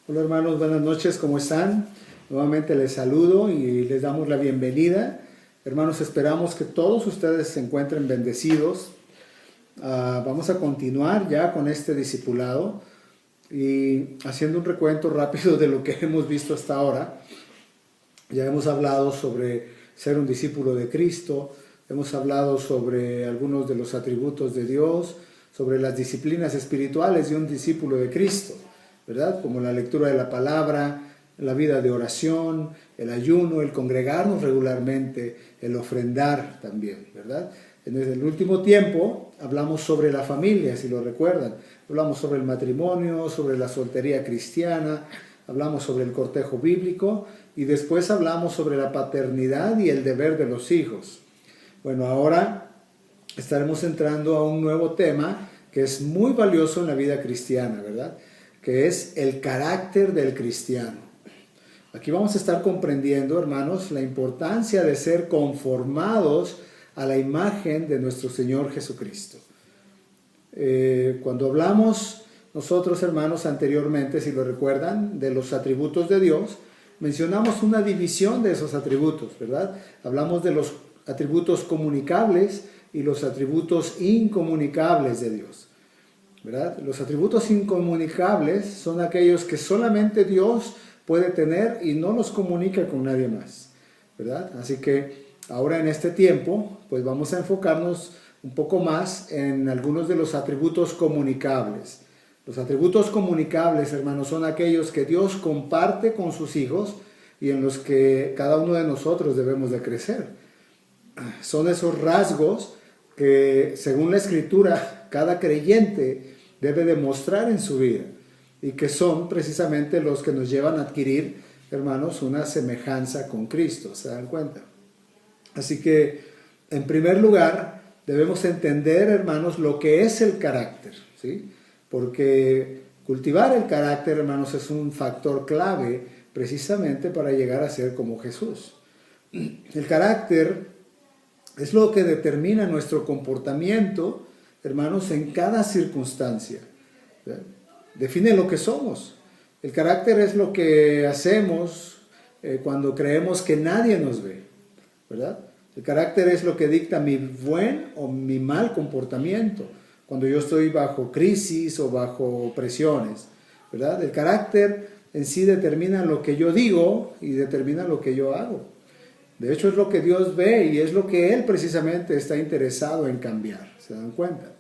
Hola hermanos, buenas noches, ¿cómo están? Nuevamente les saludo y les damos la bienvenida. Hermanos, esperamos que todos ustedes se encuentren bendecidos. Vamos a continuar ya con este discipulado y haciendo un recuento rápido de lo que hemos visto hasta ahora. Ya hemos hablado sobre ser un discípulo de Cristo, hemos hablado sobre algunos de los atributos de Dios, sobre las disciplinas espirituales de un discípulo de Cristo, ¿verdad? Como la lectura de la palabra, la vida de oración, el ayuno, el congregarnos regularmente, el ofrendar también, ¿verdad? En el último tiempo hablamos sobre la familia, si lo recuerdan. Hablamos sobre el matrimonio, sobre la soltería cristiana, hablamos sobre el cortejo bíblico y después hablamos sobre la paternidad y el deber de los hijos. Bueno, ahora estaremos entrando a un nuevo tema que es muy valioso en la vida cristiana, ¿verdad? Que es el carácter del cristiano. Aquí vamos a estar comprendiendo, hermanos, la importancia de ser conformados a la imagen de nuestro Señor Jesucristo. Cuando hablamos nosotros, hermanos, anteriormente, si lo recuerdan, de los atributos de Dios, mencionamos una división de esos atributos, ¿verdad? Hablamos de los atributos comunicables y los atributos incomunicables de Dios, ¿verdad? Los atributos incomunicables son aquellos que solamente Dios puede tener y no los comunica con nadie más, ¿verdad? Así que ahora en este tiempo, pues vamos a enfocarnos un poco más en algunos de los atributos comunicables. Los atributos comunicables, hermanos, son aquellos que Dios comparte con sus hijos y en los que cada uno de nosotros debemos de crecer. Son esos rasgos que, según la Escritura, cada creyente debe demostrar en su vida y que son precisamente los que nos llevan a adquirir, hermanos, una semejanza con Cristo, ¿se dan cuenta? Así que, en primer lugar, debemos entender, hermanos, lo que es el carácter, ¿sí? Porque cultivar el carácter, hermanos, es un factor clave precisamente para llegar a ser como Jesús. El carácter es lo que determina nuestro comportamiento, hermanos, en cada circunstancia. ¿Verdad? Define lo que somos. El carácter es lo que hacemos cuando creemos que nadie nos ve, ¿verdad? El carácter es lo que dicta mi buen o mi mal comportamiento cuando yo estoy bajo crisis o bajo presiones, ¿verdad? El carácter en sí determina lo que yo digo y determina lo que yo hago. De hecho, es lo que Dios ve y es lo que Él precisamente está interesado en cambiar. ¿Se dan cuenta?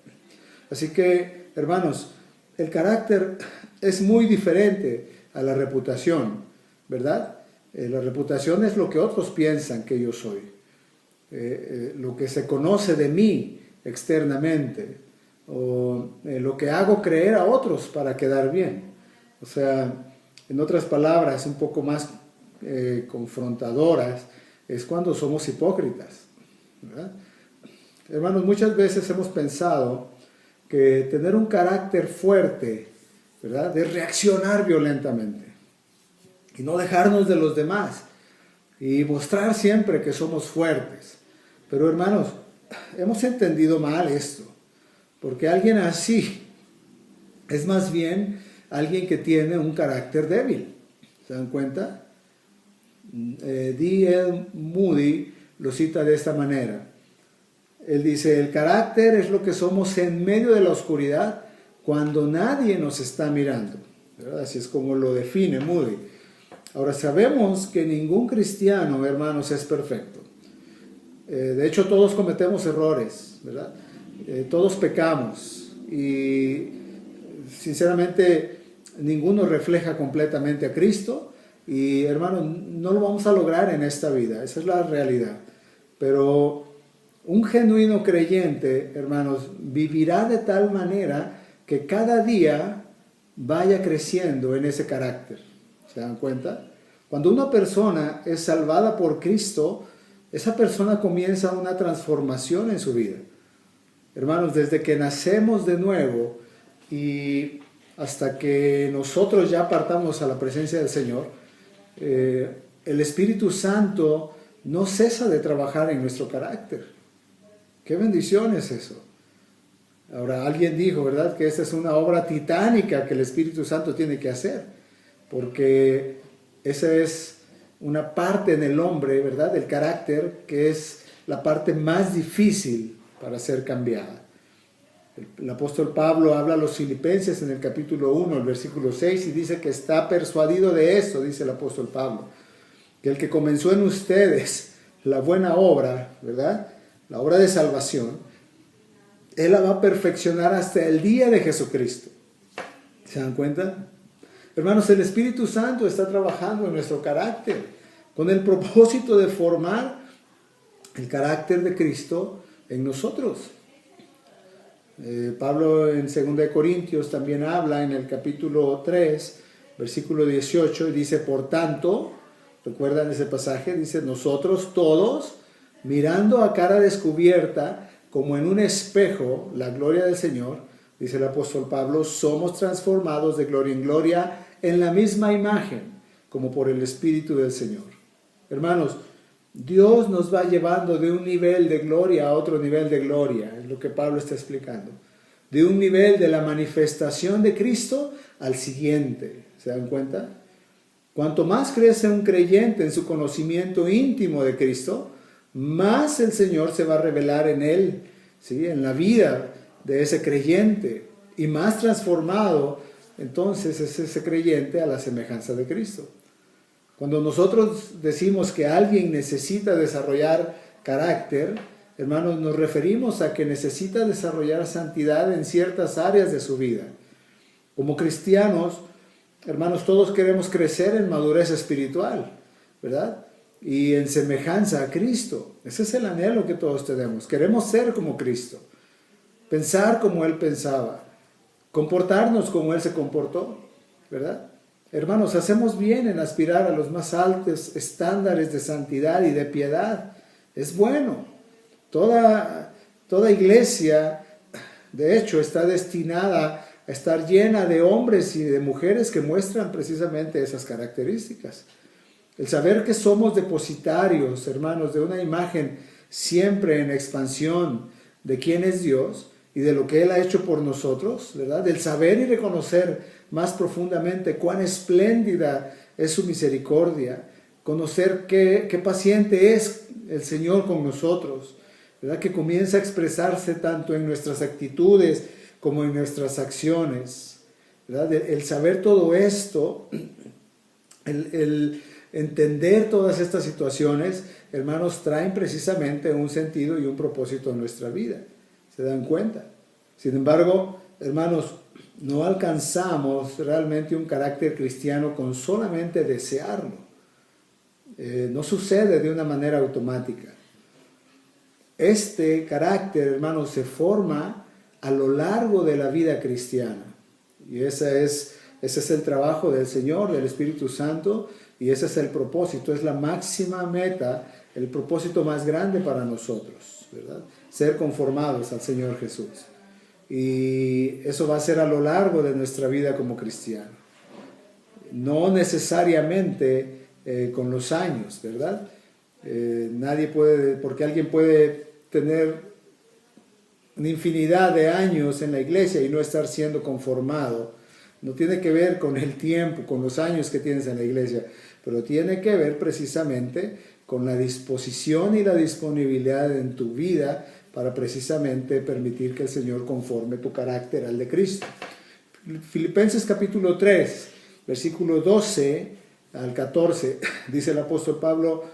Así que, hermanos, el carácter es muy diferente a la reputación, ¿verdad? La reputación es lo que otros piensan que yo soy. Lo que se conoce de mí externamente, o lo que hago creer a otros para quedar bien. O sea, en otras palabras, un poco más confrontadoras, es cuando somos hipócritas, ¿verdad? Hermanos, muchas veces hemos pensado que tener un carácter fuerte, ¿verdad?, es reaccionar violentamente y no dejarnos de los demás y mostrar siempre que somos fuertes. Pero hermanos, hemos entendido mal esto, porque alguien así es más bien alguien que tiene un carácter débil. ¿Se dan cuenta? D.L. Moody lo cita de esta manera. Él dice, el carácter es lo que somos en medio de la oscuridad cuando nadie nos está mirando, ¿verdad? Así es como lo define Moody. Ahora sabemos que ningún cristiano, hermanos, es perfecto. De hecho, todos cometemos errores, ¿verdad? Todos pecamos y sinceramente ninguno refleja completamente a Cristo y, hermanos, no lo vamos a lograr en esta vida, esa es la realidad. Pero un genuino creyente, hermanos, vivirá de tal manera que cada día vaya creciendo en ese carácter. ¿Se dan cuenta? Cuando una persona es salvada por Cristo, esa persona comienza una transformación en su vida. Hermanos, desde que nacemos de nuevo y hasta que nosotros ya partamos a la presencia del Señor, el Espíritu Santo no cesa de trabajar en nuestro carácter. ¡Qué bendición es eso! Ahora, alguien dijo, ¿verdad?, que esta es una obra titánica que el Espíritu Santo tiene que hacer. porque esa es una parte en el hombre, ¿verdad?, del carácter, que es la parte más difícil para ser cambiada. El apóstol Pablo habla a los filipenses en el capítulo 1, el versículo 6, y dice que está persuadido de esto, dice el apóstol Pablo, que el que comenzó en ustedes la buena obra, ¿verdad?, la obra de salvación, Él la va a perfeccionar hasta el día de Jesucristo. ¿Se dan cuenta? Hermanos, el Espíritu Santo está trabajando en nuestro carácter con el propósito de formar el carácter de Cristo en nosotros. Pablo en 2 Corintios también habla en el capítulo 3, versículo 18, y dice, por tanto, ¿recuerdan ese pasaje? Dice, nosotros todos, mirando a cara descubierta, como en un espejo, la gloria del Señor, dice el apóstol Pablo, somos transformados de gloria en gloria en la misma imagen, como por el Espíritu del Señor. Hermanos, Dios nos va llevando de un nivel de gloria a otro nivel de gloria, es lo que Pablo está explicando. De un nivel de la manifestación de Cristo al siguiente. ¿Se dan cuenta? Cuanto más crece un creyente en su conocimiento íntimo de Cristo, más el Señor se va a revelar en él, ¿sí?, en la vida de ese creyente, y más transformado entonces es ese creyente a la semejanza de Cristo. Cuando nosotros decimos que alguien necesita desarrollar carácter, hermanos, nos referimos a que necesita desarrollar santidad en ciertas áreas de su vida. Como cristianos, hermanos, todos queremos crecer en madurez espiritual, ¿verdad?, y en semejanza a Cristo. Ese es el anhelo que todos tenemos. Queremos ser como Cristo, pensar como Él pensaba, comportarnos como Él se comportó, ¿verdad? Hermanos, hacemos bien en aspirar a los más altos estándares de santidad y de piedad. Es bueno. Toda iglesia, de hecho, está destinada a estar llena de hombres y de mujeres que muestran precisamente esas características. El saber que somos depositarios, hermanos, de una imagen siempre en expansión de quién es Dios y de lo que Él ha hecho por nosotros, ¿verdad? El saber y reconocer más profundamente cuán espléndida es su misericordia, conocer qué paciente es el Señor con nosotros, ¿verdad?, que comienza a expresarse tanto en nuestras actitudes como en nuestras acciones, ¿verdad? El saber todo esto, el entender todas estas situaciones, hermanos, traen precisamente un sentido y un propósito en nuestra vida. ¿Se dan cuenta? Sin embargo, hermanos, no alcanzamos realmente un carácter cristiano con solamente desearlo. No sucede de una manera automática. Este carácter, hermanos, se forma a lo largo de la vida cristiana. Y ese es el trabajo del Señor, del Espíritu Santo, y ese es el propósito, es la máxima meta, el propósito más grande para nosotros, ¿verdad? Ser conformados al Señor Jesús. Y eso va a ser a lo largo de nuestra vida como cristiano. No necesariamente con los años, ¿verdad? Nadie puede, porque alguien puede tener una infinidad de años en la iglesia y no estar siendo conformado. No tiene que ver con el tiempo, con los años que tienes en la iglesia, pero tiene que ver precisamente con la disposición y la disponibilidad en tu vida para precisamente permitir que el Señor conforme tu carácter al de Cristo. Filipenses capítulo 3, versículo 12 al 14, dice el apóstol Pablo,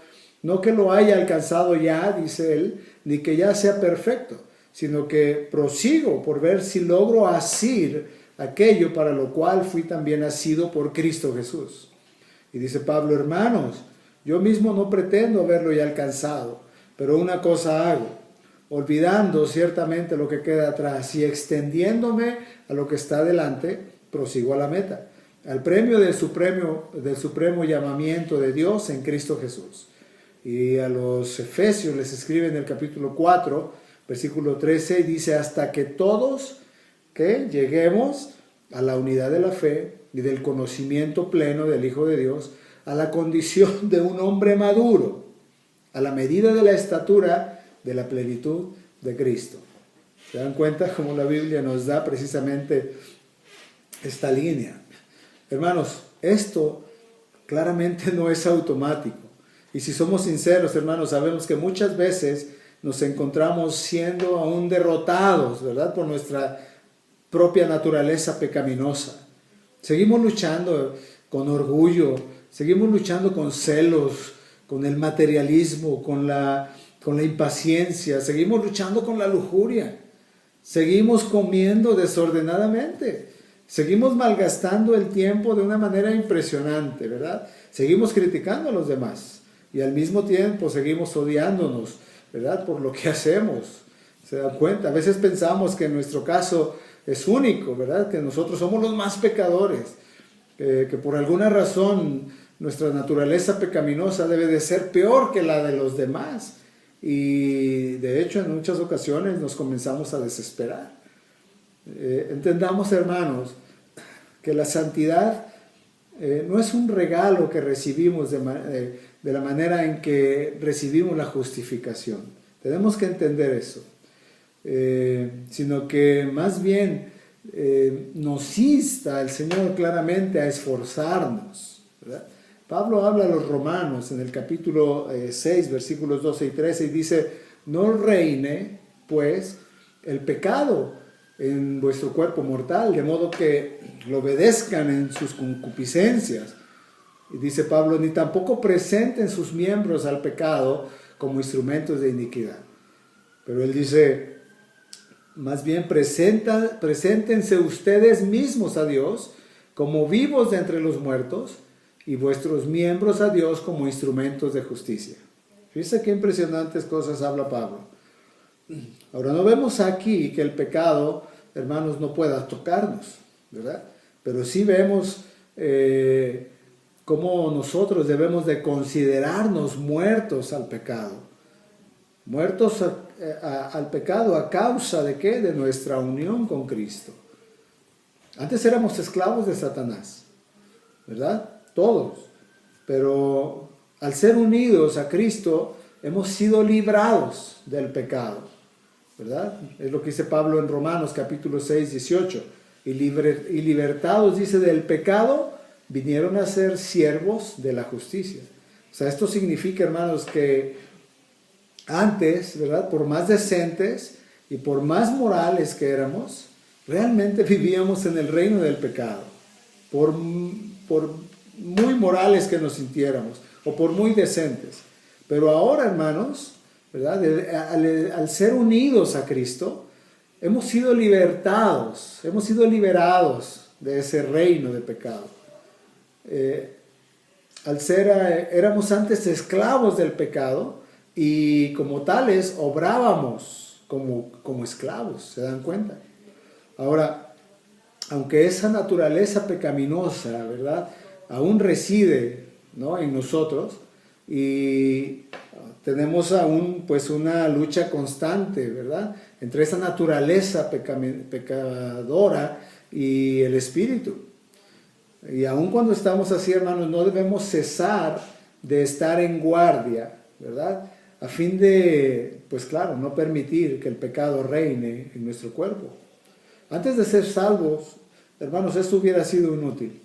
no que lo haya alcanzado ya, dice él, ni que ya sea perfecto, sino que prosigo por ver si logro asir aquello para lo cual fui también asido por Cristo Jesús. Y dice Pablo, hermanos, yo mismo no pretendo haberlo ya alcanzado, pero una cosa hago, olvidando ciertamente lo que queda atrás y extendiéndome a lo que está delante, prosigo a la meta, al premio del supremo llamamiento de Dios en Cristo Jesús. Y a los Efesios les escribe en el capítulo 4, versículo 13, y dice, hasta que todos que lleguemos a la unidad de la fe y del conocimiento pleno del Hijo de Dios, a la condición de un hombre maduro, a la medida de la estatura de la plenitud de Cristo. ¿Se dan cuenta cómo la Biblia nos da precisamente esta línea? Hermanos, esto claramente no es automático. Y si somos sinceros, hermanos, sabemos que muchas veces nos encontramos siendo aún derrotados, ¿verdad? Por nuestra propia naturaleza pecaminosa. Seguimos luchando con orgullo, seguimos luchando con celos, con el materialismo, con la impaciencia, seguimos luchando con la lujuria, seguimos comiendo desordenadamente, seguimos malgastando el tiempo de una manera impresionante, ¿verdad? Seguimos criticando a los demás y al mismo tiempo seguimos odiándonos, ¿verdad? Por lo que hacemos. ¿Se dan cuenta? A veces pensamos que en nuestro caso es único, ¿verdad? Que nosotros somos los más pecadores, que por alguna razón nuestra naturaleza pecaminosa debe de ser peor que la de los demás. Y de hecho en muchas ocasiones nos comenzamos a desesperar. Entendamos, hermanos, que la santidad no es un regalo que recibimos de la manera en que recibimos la justificación. Tenemos que entender eso. Sino que más bien nos insta el Señor claramente a esforzarnos, ¿verdad? Pablo habla a los romanos en el capítulo 6, versículos 12 y 13, y dice: no reine pues el pecado en vuestro cuerpo mortal, de modo que lo obedezcan en sus concupiscencias. Y dice Pablo: ni tampoco presenten sus miembros al pecado como instrumentos de iniquidad. Pero él dice: más bien preséntense ustedes mismos a Dios como vivos de entre los muertos, y vuestros miembros a Dios como instrumentos de justicia. Fíjense qué impresionantes cosas habla Pablo. Ahora, no vemos aquí que el pecado, hermanos, no pueda tocarnos, ¿verdad? Pero sí vemos cómo nosotros debemos de considerarnos muertos al pecado. Muertos al pecado a causa de ¿qué? De nuestra unión con Cristo. Antes éramos esclavos de Satanás, ¿verdad? Todos. Pero al ser unidos a Cristo, hemos sido librados del pecado, ¿verdad? Es lo que dice Pablo en Romanos capítulo 6, 18. Y libertados, dice, del pecado, vinieron a ser siervos de la justicia. O sea, esto significa, hermanos, que antes, ¿verdad?, por más decentes y por más morales que éramos, realmente vivíamos en el reino del pecado. Por muy morales que nos sintiéramos, o por muy decentes. Pero ahora, hermanos, ¿verdad?, al ser unidos a Cristo, hemos sido libertados, hemos sido liberados de ese reino de pecado. Éramos antes esclavos del pecado, y como tales obrábamos como esclavos, ¿se dan cuenta? Ahora, aunque esa naturaleza pecaminosa, ¿verdad?, aún reside, ¿no?, en nosotros, y tenemos aún pues una lucha constante, ¿verdad?, entre esa naturaleza pecadora y el Espíritu. Y aún cuando estamos así, hermanos, no debemos cesar de estar en guardia, ¿verdad?, a fin de, pues claro, no permitir que el pecado reine en nuestro cuerpo. Antes de ser salvos, hermanos, esto hubiera sido inútil,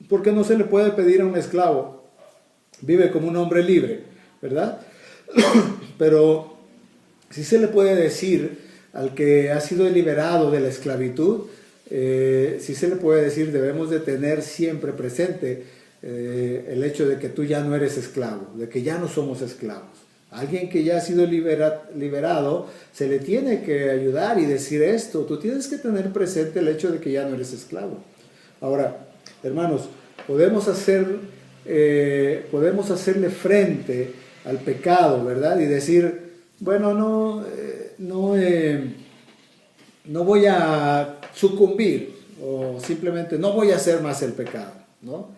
porque no se le puede pedir a un esclavo: vive como un hombre libre, ¿verdad? Pero sí se le puede decir al que ha sido liberado de la esclavitud, sí se le puede decir: debemos de tener siempre presente el hecho de que tú ya no eres esclavo, de que ya no somos esclavos. Alguien que ya ha sido liberado, se le tiene que ayudar y decir esto: tú tienes que tener presente el hecho de que ya no eres esclavo. Ahora, hermanos, podemos hacerle frente al pecado, ¿verdad? Y decir: bueno, no voy a sucumbir, o simplemente no voy a hacer más el pecado, ¿no?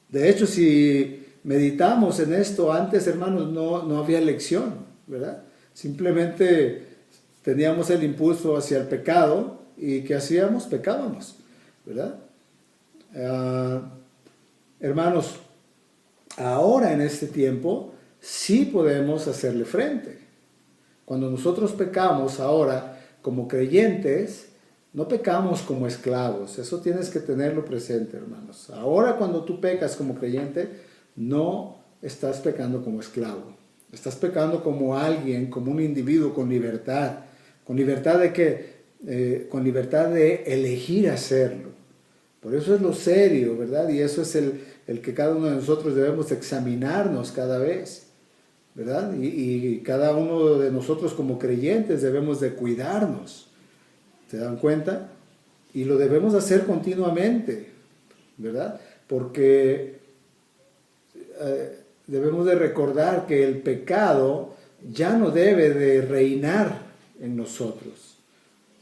De hecho, si meditamos en esto antes, hermanos, no había elección, ¿verdad? Simplemente teníamos el impulso hacia el pecado, y ¿qué hacíamos? Pecábamos, ¿verdad? Hermanos, ahora en este tiempo sí podemos hacerle frente. Cuando nosotros pecamos ahora como creyentes, no pecamos como esclavos. Eso tienes que tenerlo presente, hermanos. Ahora cuando tú pecas como creyente, no estás pecando como esclavo. Estás pecando como alguien, como un individuo con libertad. ¿Con libertad de qué? Con libertad de elegir hacerlo. Por eso es lo serio, ¿verdad? Y eso es el que cada uno de nosotros debemos examinarnos cada vez, ¿verdad? Y cada uno de nosotros como creyentes debemos de cuidarnos. ¿Se dan cuenta? Y lo debemos hacer continuamente, ¿verdad? Porque debemos de recordar que el pecado ya no debe de reinar en nosotros,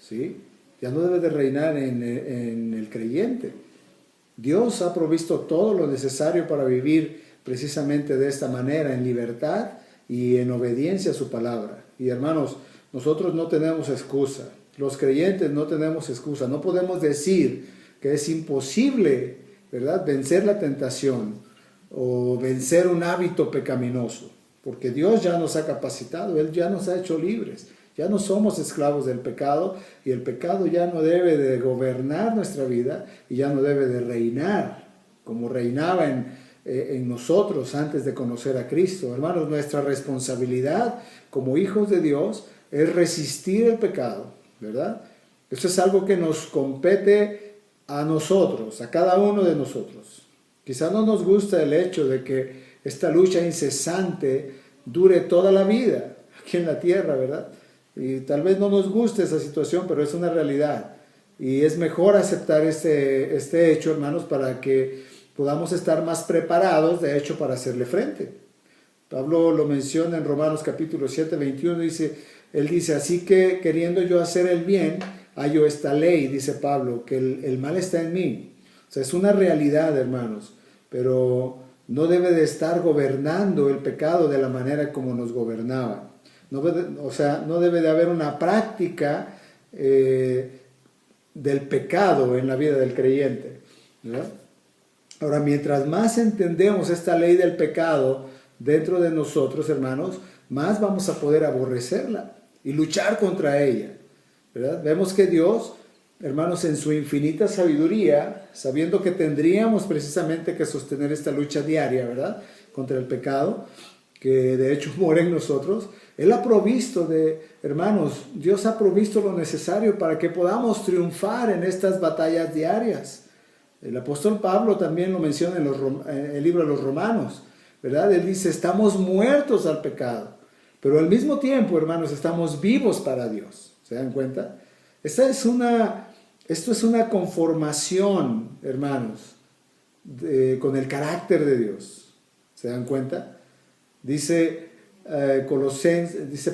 ¿sí? Ya no debe de reinar en el creyente. Dios ha provisto todo lo necesario para vivir precisamente de esta manera, en libertad y en obediencia a su palabra. Y hermanos, nosotros no tenemos excusa. Los creyentes no tenemos excusa. No podemos decir que es imposible, ¿verdad?, vencer la tentación o vencer un hábito pecaminoso, porque Dios ya nos ha capacitado, Él ya nos ha hecho libres. Ya no somos esclavos del pecado y el pecado ya no debe de gobernar nuestra vida y ya no debe de reinar como reinaba en nosotros antes de conocer a Cristo. Hermanos, nuestra responsabilidad como hijos de Dios es resistir el pecado, ¿verdad? Eso es algo que nos compete a nosotros, a cada uno de nosotros. Quizá no nos gusta el hecho de que esta lucha incesante dure toda la vida aquí en la tierra, ¿verdad? Y tal vez no nos guste esa situación, pero es una realidad. Y es mejor aceptar este hecho, hermanos, para que podamos estar más preparados, de hecho, para hacerle frente. Pablo lo menciona en Romanos capítulo 7, 21, él dice, así que queriendo yo hacer el bien, hallo esta ley, dice Pablo, que el mal está en mí. O sea, es una realidad, hermanos, pero no debe de estar gobernando el pecado de la manera como nos gobernaba. No debe de haber una práctica del pecado en la vida del creyente, ¿verdad? Ahora, mientras más entendemos esta ley del pecado dentro de nosotros, hermanos, más vamos a poder aborrecerla y luchar contra ella, ¿verdad? Vemos que Dios, hermanos, en su infinita sabiduría, sabiendo que tendríamos precisamente que sostener esta lucha diaria, ¿verdad?, contra el pecado, que de hecho mora en nosotros, Él ha provisto hermanos, Dios ha provisto lo necesario para que podamos triunfar en estas batallas diarias. El apóstol Pablo también lo menciona en el libro de los Romanos, ¿verdad? Él dice, estamos muertos al pecado, pero al mismo tiempo, hermanos, estamos vivos para Dios. ¿Se dan cuenta? Esto es una conformación, hermanos, con el carácter de Dios. ¿Se dan cuenta? Dice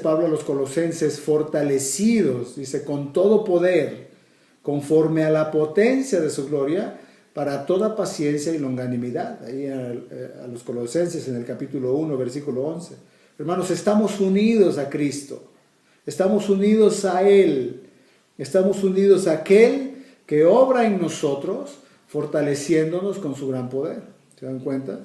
Pablo a los colosenses, fortalecidos, dice, con todo poder, conforme a la potencia de su gloria, para toda paciencia y longanimidad. Ahí a los colosenses en el capítulo 1, versículo 11. Hermanos, estamos unidos a Cristo, estamos unidos a Él, estamos unidos a aquel que obra en nosotros, fortaleciéndonos con su gran poder. ¿Se dan cuenta?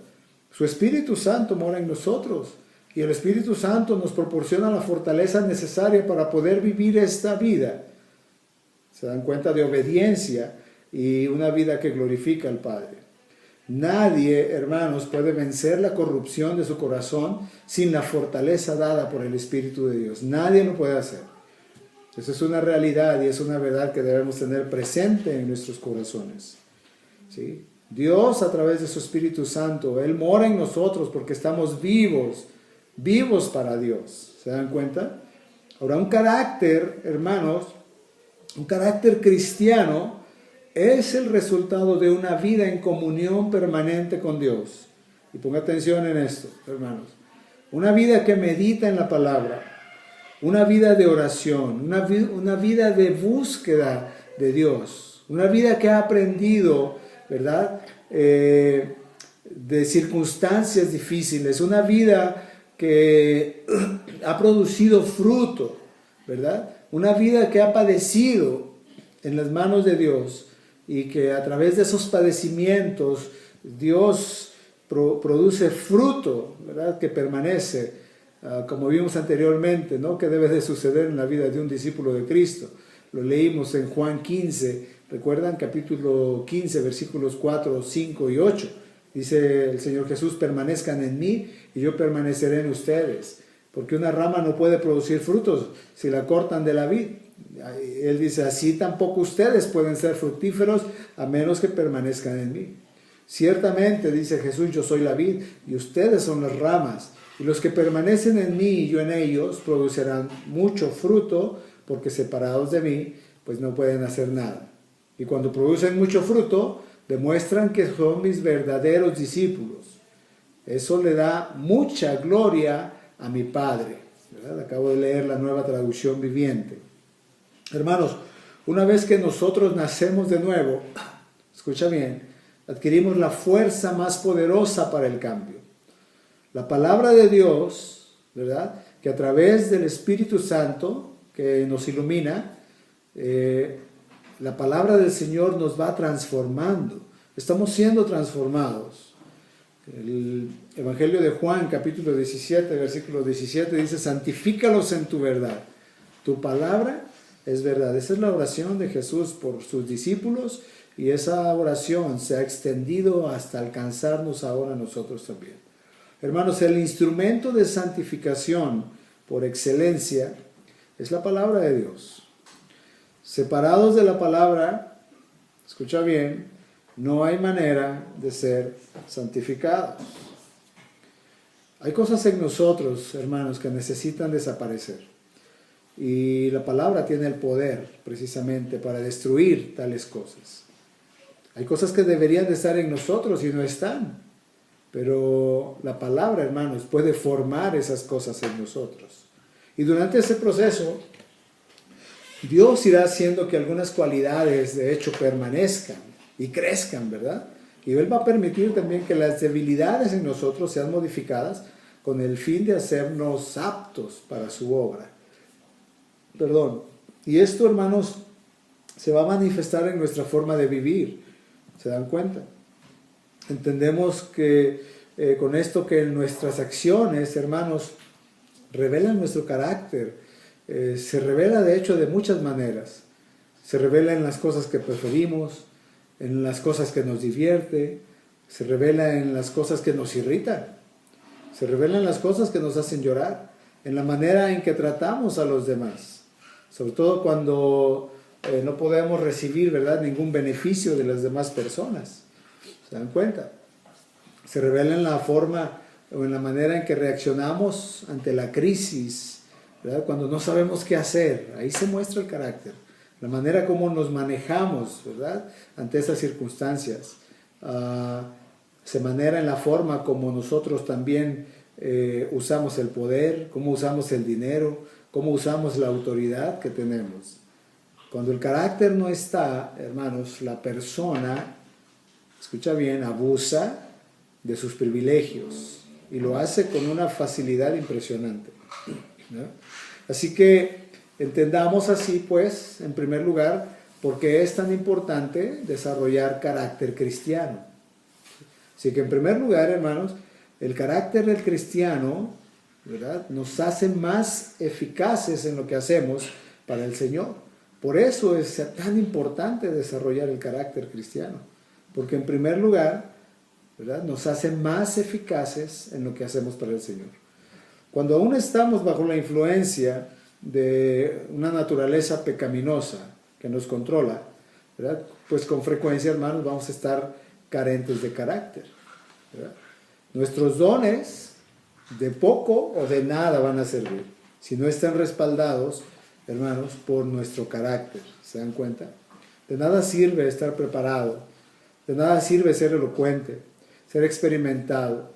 Su Espíritu Santo mora en nosotros y el Espíritu Santo nos proporciona la fortaleza necesaria para poder vivir esta vida. Se dan cuenta, de obediencia y una vida que glorifica al Padre. Nadie, hermanos, puede vencer la corrupción de su corazón sin la fortaleza dada por el Espíritu de Dios. Nadie lo puede hacer. Esa es una realidad y es una verdad que debemos tener presente en nuestros corazones. ¿Sí? Dios, a través de su Espíritu Santo, Él mora en nosotros porque estamos vivos para Dios. ¿Se dan cuenta? Ahora, un carácter, hermanos, un carácter cristiano es el resultado de una vida en comunión permanente con Dios. Y ponga atención en esto, hermanos. Una vida que medita en la palabra, una vida de oración, una vida de búsqueda de Dios, una vida que ha aprendido, ¿verdad?, de circunstancias difíciles, una vida que ha producido fruto, ¿verdad? Una vida que ha padecido en las manos de Dios y que a través de esos padecimientos Dios produce fruto, ¿verdad?, que permanece, como vimos anteriormente, ¿no?, que debe de suceder en la vida de un discípulo de Cristo. lo leímos en Juan 15, ¿recuerdan? Capítulo 15, versículos 4, 5 y 8. Dice el Señor Jesús, permanezcan en mí y yo permaneceré en ustedes. Porque una rama no puede producir frutos si la cortan de la vid. Él dice, así tampoco ustedes pueden ser fructíferos a menos que permanezcan en mí. Ciertamente, dice Jesús, yo soy la vid y ustedes son las ramas. Y los que permanecen en mí y yo en ellos producirán mucho fruto, porque separados de mí, pues no pueden hacer nada. Y cuando producen mucho fruto, demuestran que son mis verdaderos discípulos. Eso le da mucha gloria a mi Padre, ¿verdad? Acabo de leer la Nueva Traducción Viviente. Hermanos, una vez que nosotros nacemos de nuevo, escucha bien, adquirimos la fuerza más poderosa para el cambio. La palabra de Dios, ¿verdad?, que a través del Espíritu Santo que nos ilumina, la palabra del Señor nos va transformando. Estamos siendo transformados. El Evangelio de Juan, capítulo 17, versículo 17, dice, santifícalos en tu verdad. Tu palabra es verdad. Esa es la oración de Jesús por sus discípulos y esa oración se ha extendido hasta alcanzarnos ahora nosotros también. Hermanos, el instrumento de santificación por excelencia es la palabra de Dios. Separados de la palabra, escucha bien, no hay manera de ser santificados. Hay cosas en nosotros, hermanos, que necesitan desaparecer. Y la palabra tiene el poder, precisamente, para destruir tales cosas. Hay cosas que deberían de estar en nosotros y no están. Pero la palabra, hermanos, puede formar esas cosas en nosotros. Y durante ese proceso, Dios irá haciendo que algunas cualidades, de hecho, permanezcan y crezcan, ¿verdad? Y Él va a permitir también que las debilidades en nosotros sean modificadas con el fin de hacernos aptos para su obra. Y esto, hermanos, se va a manifestar en nuestra forma de vivir. ¿Se dan cuenta? Entendemos que con esto que nuestras acciones, hermanos, revelan nuestro carácter. Se revela, de hecho, de muchas maneras. Se revela en las cosas que preferimos, en las cosas que nos divierte, se revela en las cosas que nos irritan, se revela en las cosas que nos hacen llorar, en la manera en que tratamos a los demás, sobre todo cuando no podemos recibir, ¿verdad?, ningún beneficio de las demás personas. ¿Se dan cuenta? Se revela en la forma o en la manera en que reaccionamos ante la crisis, ¿verdad?, cuando no sabemos qué hacer. Ahí se muestra el carácter. La manera como nos manejamos, ¿verdad?, ante esas circunstancias. Se manera en la forma como nosotros también usamos el poder, cómo usamos el dinero, cómo usamos la autoridad que tenemos. Cuando el carácter no está, hermanos, la persona, escucha bien, abusa de sus privilegios y lo hace con una facilidad impresionante, ¿no? Así que entendamos así, pues, en primer lugar, por qué es tan importante desarrollar carácter cristiano. Así que, en primer lugar, hermanos, el carácter del cristiano, ¿verdad?, nos hace más eficaces en lo que hacemos para el Señor. Por eso es tan importante desarrollar el carácter cristiano, porque en primer lugar, ¿verdad?, nos hace más eficaces en lo que hacemos para el Señor. Cuando aún estamos bajo la influencia de una naturaleza pecaminosa que nos controla, ¿verdad?, pues con frecuencia, hermanos, vamos a estar carentes de carácter, ¿verdad? Nuestros dones de poco o de nada van a servir si no están respaldados, hermanos, por nuestro carácter. ¿Se dan cuenta? De nada sirve estar preparado, de nada sirve ser elocuente, ser experimentado,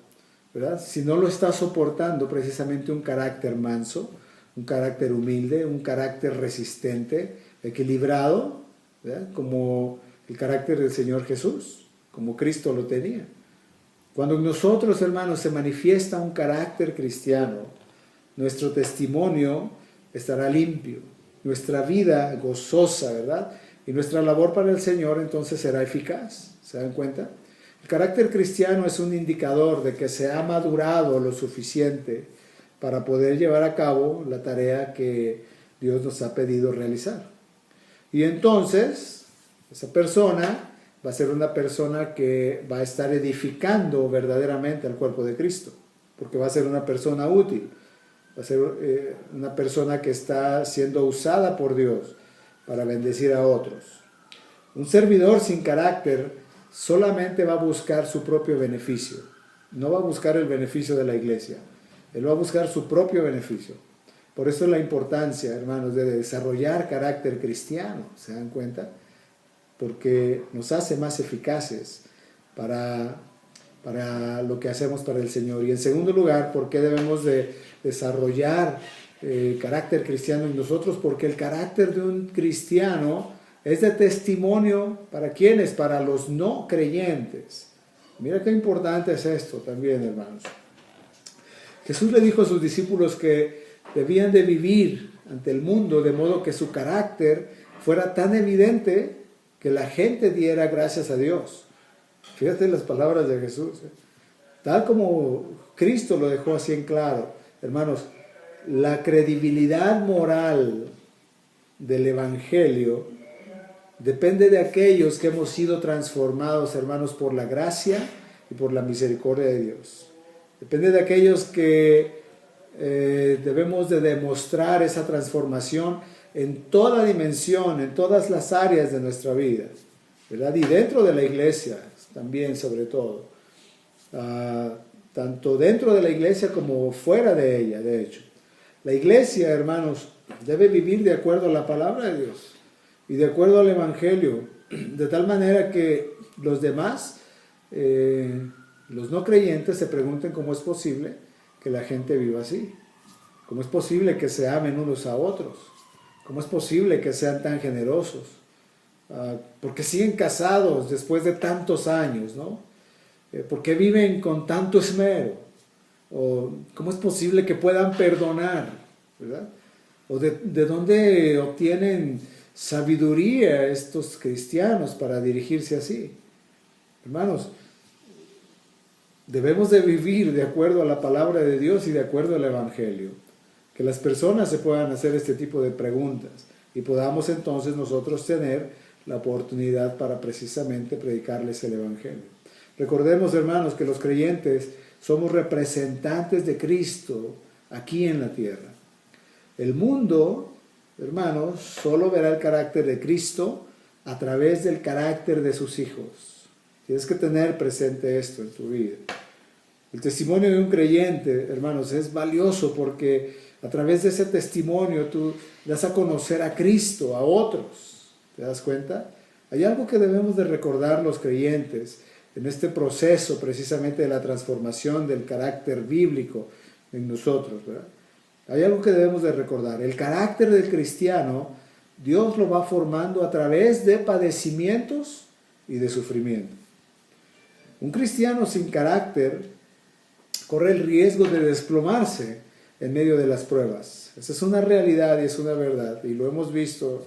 ¿verdad?, si no lo está soportando precisamente un carácter manso, un carácter humilde, un carácter resistente, equilibrado, ¿verdad?, como el carácter del Señor Jesús, como Cristo lo tenía. Cuando en nosotros, hermanos, se manifiesta un carácter cristiano, nuestro testimonio estará limpio, nuestra vida gozosa, ¿verdad?, y nuestra labor para el Señor entonces será eficaz. ¿Se dan cuenta? El carácter cristiano es un indicador de que se ha madurado lo suficiente para poder llevar a cabo la tarea que Dios nos ha pedido realizar. Y entonces, esa persona va a ser una persona que va a estar edificando verdaderamente al cuerpo de Cristo, porque va a ser una persona útil, va a ser una persona que está siendo usada por Dios para bendecir a otros. Un servidor sin carácter solamente va a buscar su propio beneficio, no va a buscar el beneficio de la iglesia, él va a buscar su propio beneficio. Por eso la importancia, hermanos, de desarrollar carácter cristiano, ¿se dan cuenta? Porque nos hace más eficaces para lo que hacemos para el Señor. Y en segundo lugar, ¿por qué debemos de desarrollar carácter cristiano en nosotros? Porque el carácter de un cristiano es de testimonio para quienes, para los no creyentes. Mira qué importante es esto también, hermanos. Jesús le dijo a sus discípulos que debían de vivir ante el mundo de modo que su carácter fuera tan evidente que la gente diera gracias a Dios. Fíjate las palabras de Jesús. Tal como Cristo lo dejó así en claro. Hermanos, la credibilidad moral del Evangelio depende de aquellos que hemos sido transformados, hermanos, por la gracia y por la misericordia de Dios. Depende de aquellos que debemos de demostrar esa transformación en toda dimensión, en todas las áreas de nuestra vida, ¿verdad? Y dentro de la iglesia también, sobre todo. Tanto dentro de la iglesia como fuera de ella, de hecho. La iglesia, hermanos, debe vivir de acuerdo a la palabra de Dios y de acuerdo al Evangelio, de tal manera que los demás, los no creyentes, se pregunten cómo es posible que la gente viva así. ¿Cómo es posible que se amen unos a otros? ¿Cómo es posible que sean tan generosos? ¿Por qué siguen casados después de tantos años, no? ¿Por qué viven con tanto esmero? ¿O cómo es posible que puedan perdonar? ¿Verdad? ¿O de dónde obtienen sabiduría estos cristianos para dirigirse así? Hermanos, debemos de vivir de acuerdo a la palabra de Dios y de acuerdo al Evangelio. Que las personas se puedan hacer este tipo de preguntas y podamos entonces nosotros tener la oportunidad para precisamente predicarles el Evangelio. Recordemos, hermanos, que los creyentes somos representantes de Cristo aquí en la tierra. El mundo, hermanos, solo verá el carácter de Cristo a través del carácter de sus hijos. Tienes que tener presente esto en tu vida. El testimonio de un creyente, hermanos, es valioso porque a través de ese testimonio tú das a conocer a Cristo, a otros. ¿Te das cuenta? Hay algo que debemos de recordar los creyentes en este proceso precisamente de la transformación del carácter bíblico en nosotros, ¿verdad? Hay algo que debemos de recordar. El carácter del cristiano, Dios lo va formando a través de padecimientos y de sufrimiento. Un cristiano sin carácter corre el riesgo de desplomarse en medio de las pruebas. Esa es una realidad y es una verdad, y lo hemos visto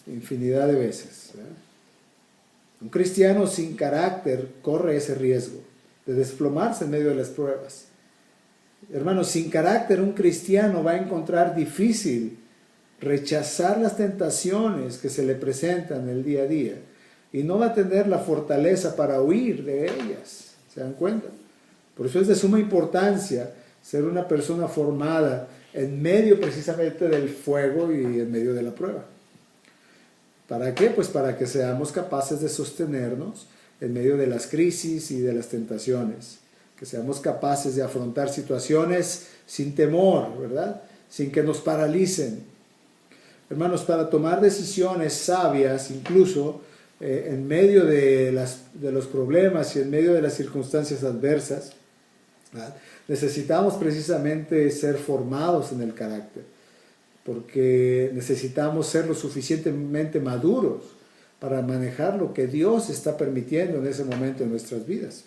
infinidad de veces, ¿verdad? Un cristiano sin carácter corre ese riesgo de desplomarse en medio de las pruebas. Hermanos, sin carácter un cristiano va a encontrar difícil rechazar las tentaciones que se le presentan en el día a día y no va a tener la fortaleza para huir de ellas. ¿Se dan cuenta? Por eso es de suma importancia ser una persona formada en medio precisamente del fuego y en medio de la prueba. ¿Para qué? Pues para que seamos capaces de sostenernos en medio de las crisis y de las tentaciones. Que seamos capaces de afrontar situaciones sin temor, ¿verdad? Sin que nos paralicen. Hermanos, para tomar decisiones sabias, incluso en medio de los problemas y en medio de las circunstancias adversas, ¿verdad? Necesitamos precisamente ser formados en el carácter, porque necesitamos ser lo suficientemente maduros para manejar lo que Dios está permitiendo en ese momento en nuestras vidas.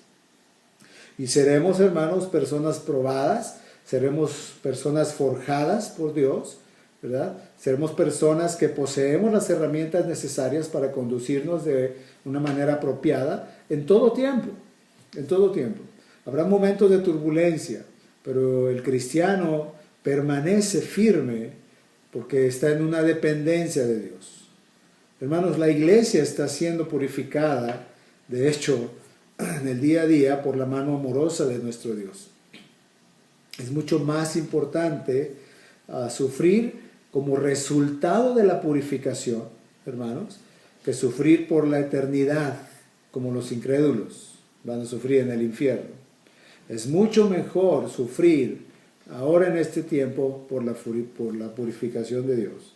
Y seremos, hermanos, personas probadas, seremos personas forjadas por Dios, ¿verdad? Seremos personas que poseemos las herramientas necesarias para conducirnos de una manera apropiada en todo tiempo, en todo tiempo. Habrá momentos de turbulencia, pero el cristiano permanece firme porque está en una dependencia de Dios. Hermanos, la iglesia está siendo purificada, de hecho, en el día a día por la mano amorosa de nuestro Dios. Es mucho más importante sufrir como resultado de la purificación, hermanos, que sufrir por la eternidad, como los incrédulos van a sufrir en el infierno. Es mucho mejor sufrir ahora en este tiempo por la purificación de Dios.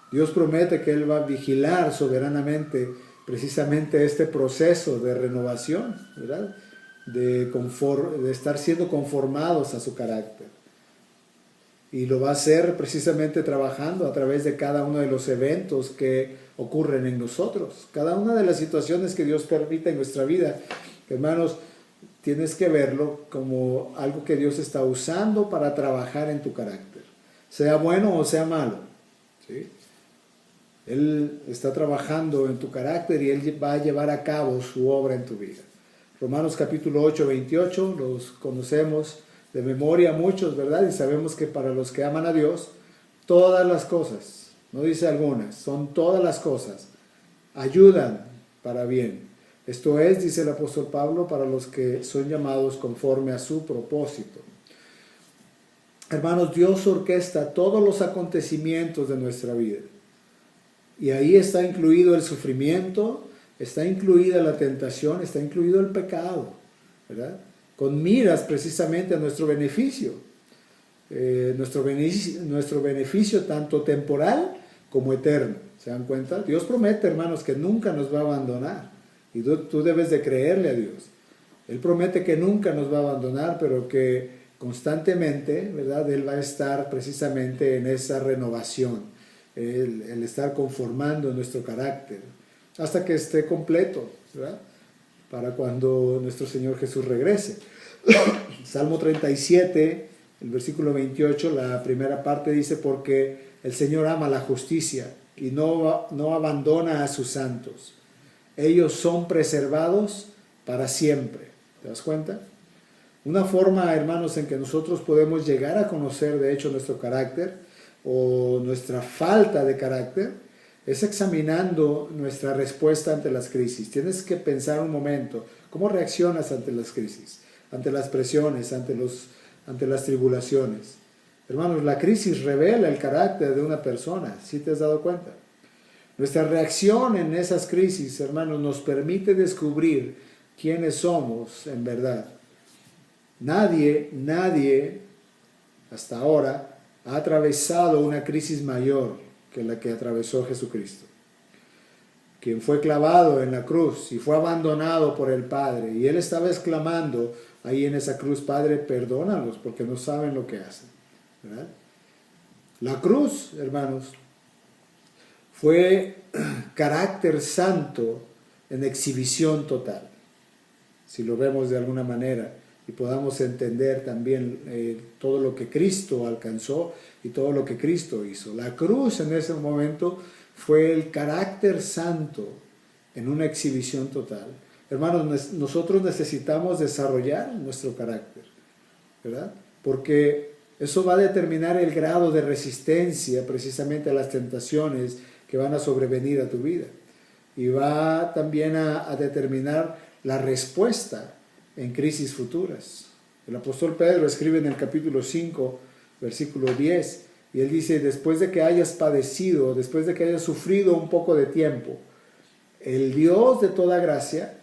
Dios promete que Él va a vigilar soberanamente precisamente este proceso de renovación, ¿verdad? De estar siendo conformados a su carácter. Y lo va a hacer precisamente trabajando a través de cada uno de los eventos que ocurren en nosotros. Cada una de las situaciones que Dios permite en nuestra vida, hermanos, tienes que verlo como algo que Dios está usando para trabajar en tu carácter. Sea bueno o sea malo, ¿sí? Él está trabajando en tu carácter y Él va a llevar a cabo su obra en tu vida. Romanos capítulo 8, 28, los conocemos de memoria muchos, ¿verdad? Y sabemos que para los que aman a Dios, todas las cosas, no dice algunas, son todas las cosas, ayudan para bien. Esto es, dice el apóstol Pablo, para los que son llamados conforme a su propósito. Hermanos, Dios orquesta todos los acontecimientos de nuestra vida. Y ahí está incluido el sufrimiento, está incluida la tentación, está incluido el pecado, ¿verdad? Con miras precisamente a nuestro beneficio. Nuestro beneficio tanto temporal como eterno. ¿Se dan cuenta? Dios promete, hermanos, que nunca nos va a abandonar. Y tú debes de creerle a Dios. Él promete que nunca nos va a abandonar, pero que constantemente, ¿verdad? Él va a estar precisamente en esa renovación. El estar conformando nuestro carácter hasta que esté completo, ¿verdad? Para cuando nuestro Señor Jesús regrese. Salmo 37, el versículo 28, la primera parte dice: porque el Señor ama la justicia y no abandona a sus santos. Ellos son preservados para siempre. ¿Te das cuenta? Una forma, hermanos, en que nosotros podemos llegar a conocer, de hecho, nuestro carácter o nuestra falta de carácter, es examinando nuestra respuesta ante las crisis. Tienes que pensar un momento, ¿cómo reaccionas ante las crisis? Ante las presiones, ante las tribulaciones. Hermanos, la crisis revela el carácter de una persona, ¿sí te has dado cuenta? Nuestra reacción en esas crisis, hermanos, nos permite descubrir quiénes somos en verdad. Nadie hasta ahora ha atravesado una crisis mayor que la que atravesó Jesucristo, quien fue clavado en la cruz y fue abandonado por el Padre, y Él estaba exclamando ahí en esa cruz: Padre, perdónalos porque no saben lo que hacen, ¿verdad? La cruz, hermanos, fue carácter santo en exhibición total, si lo vemos de alguna manera, y podamos entender también todo lo que Cristo alcanzó y todo lo que Cristo hizo. La cruz en ese momento fue el carácter santo en una exhibición total. Hermanos, nosotros necesitamos desarrollar nuestro carácter, ¿verdad? Porque eso va a determinar el grado de resistencia precisamente a las tentaciones que van a sobrevenir a tu vida. Y va también a determinar la respuesta en crisis futuras. El apóstol Pedro escribe en el capítulo 5, versículo 10, y él dice: después de que hayas padecido, después de que hayas sufrido un poco de tiempo, el Dios de toda gracia,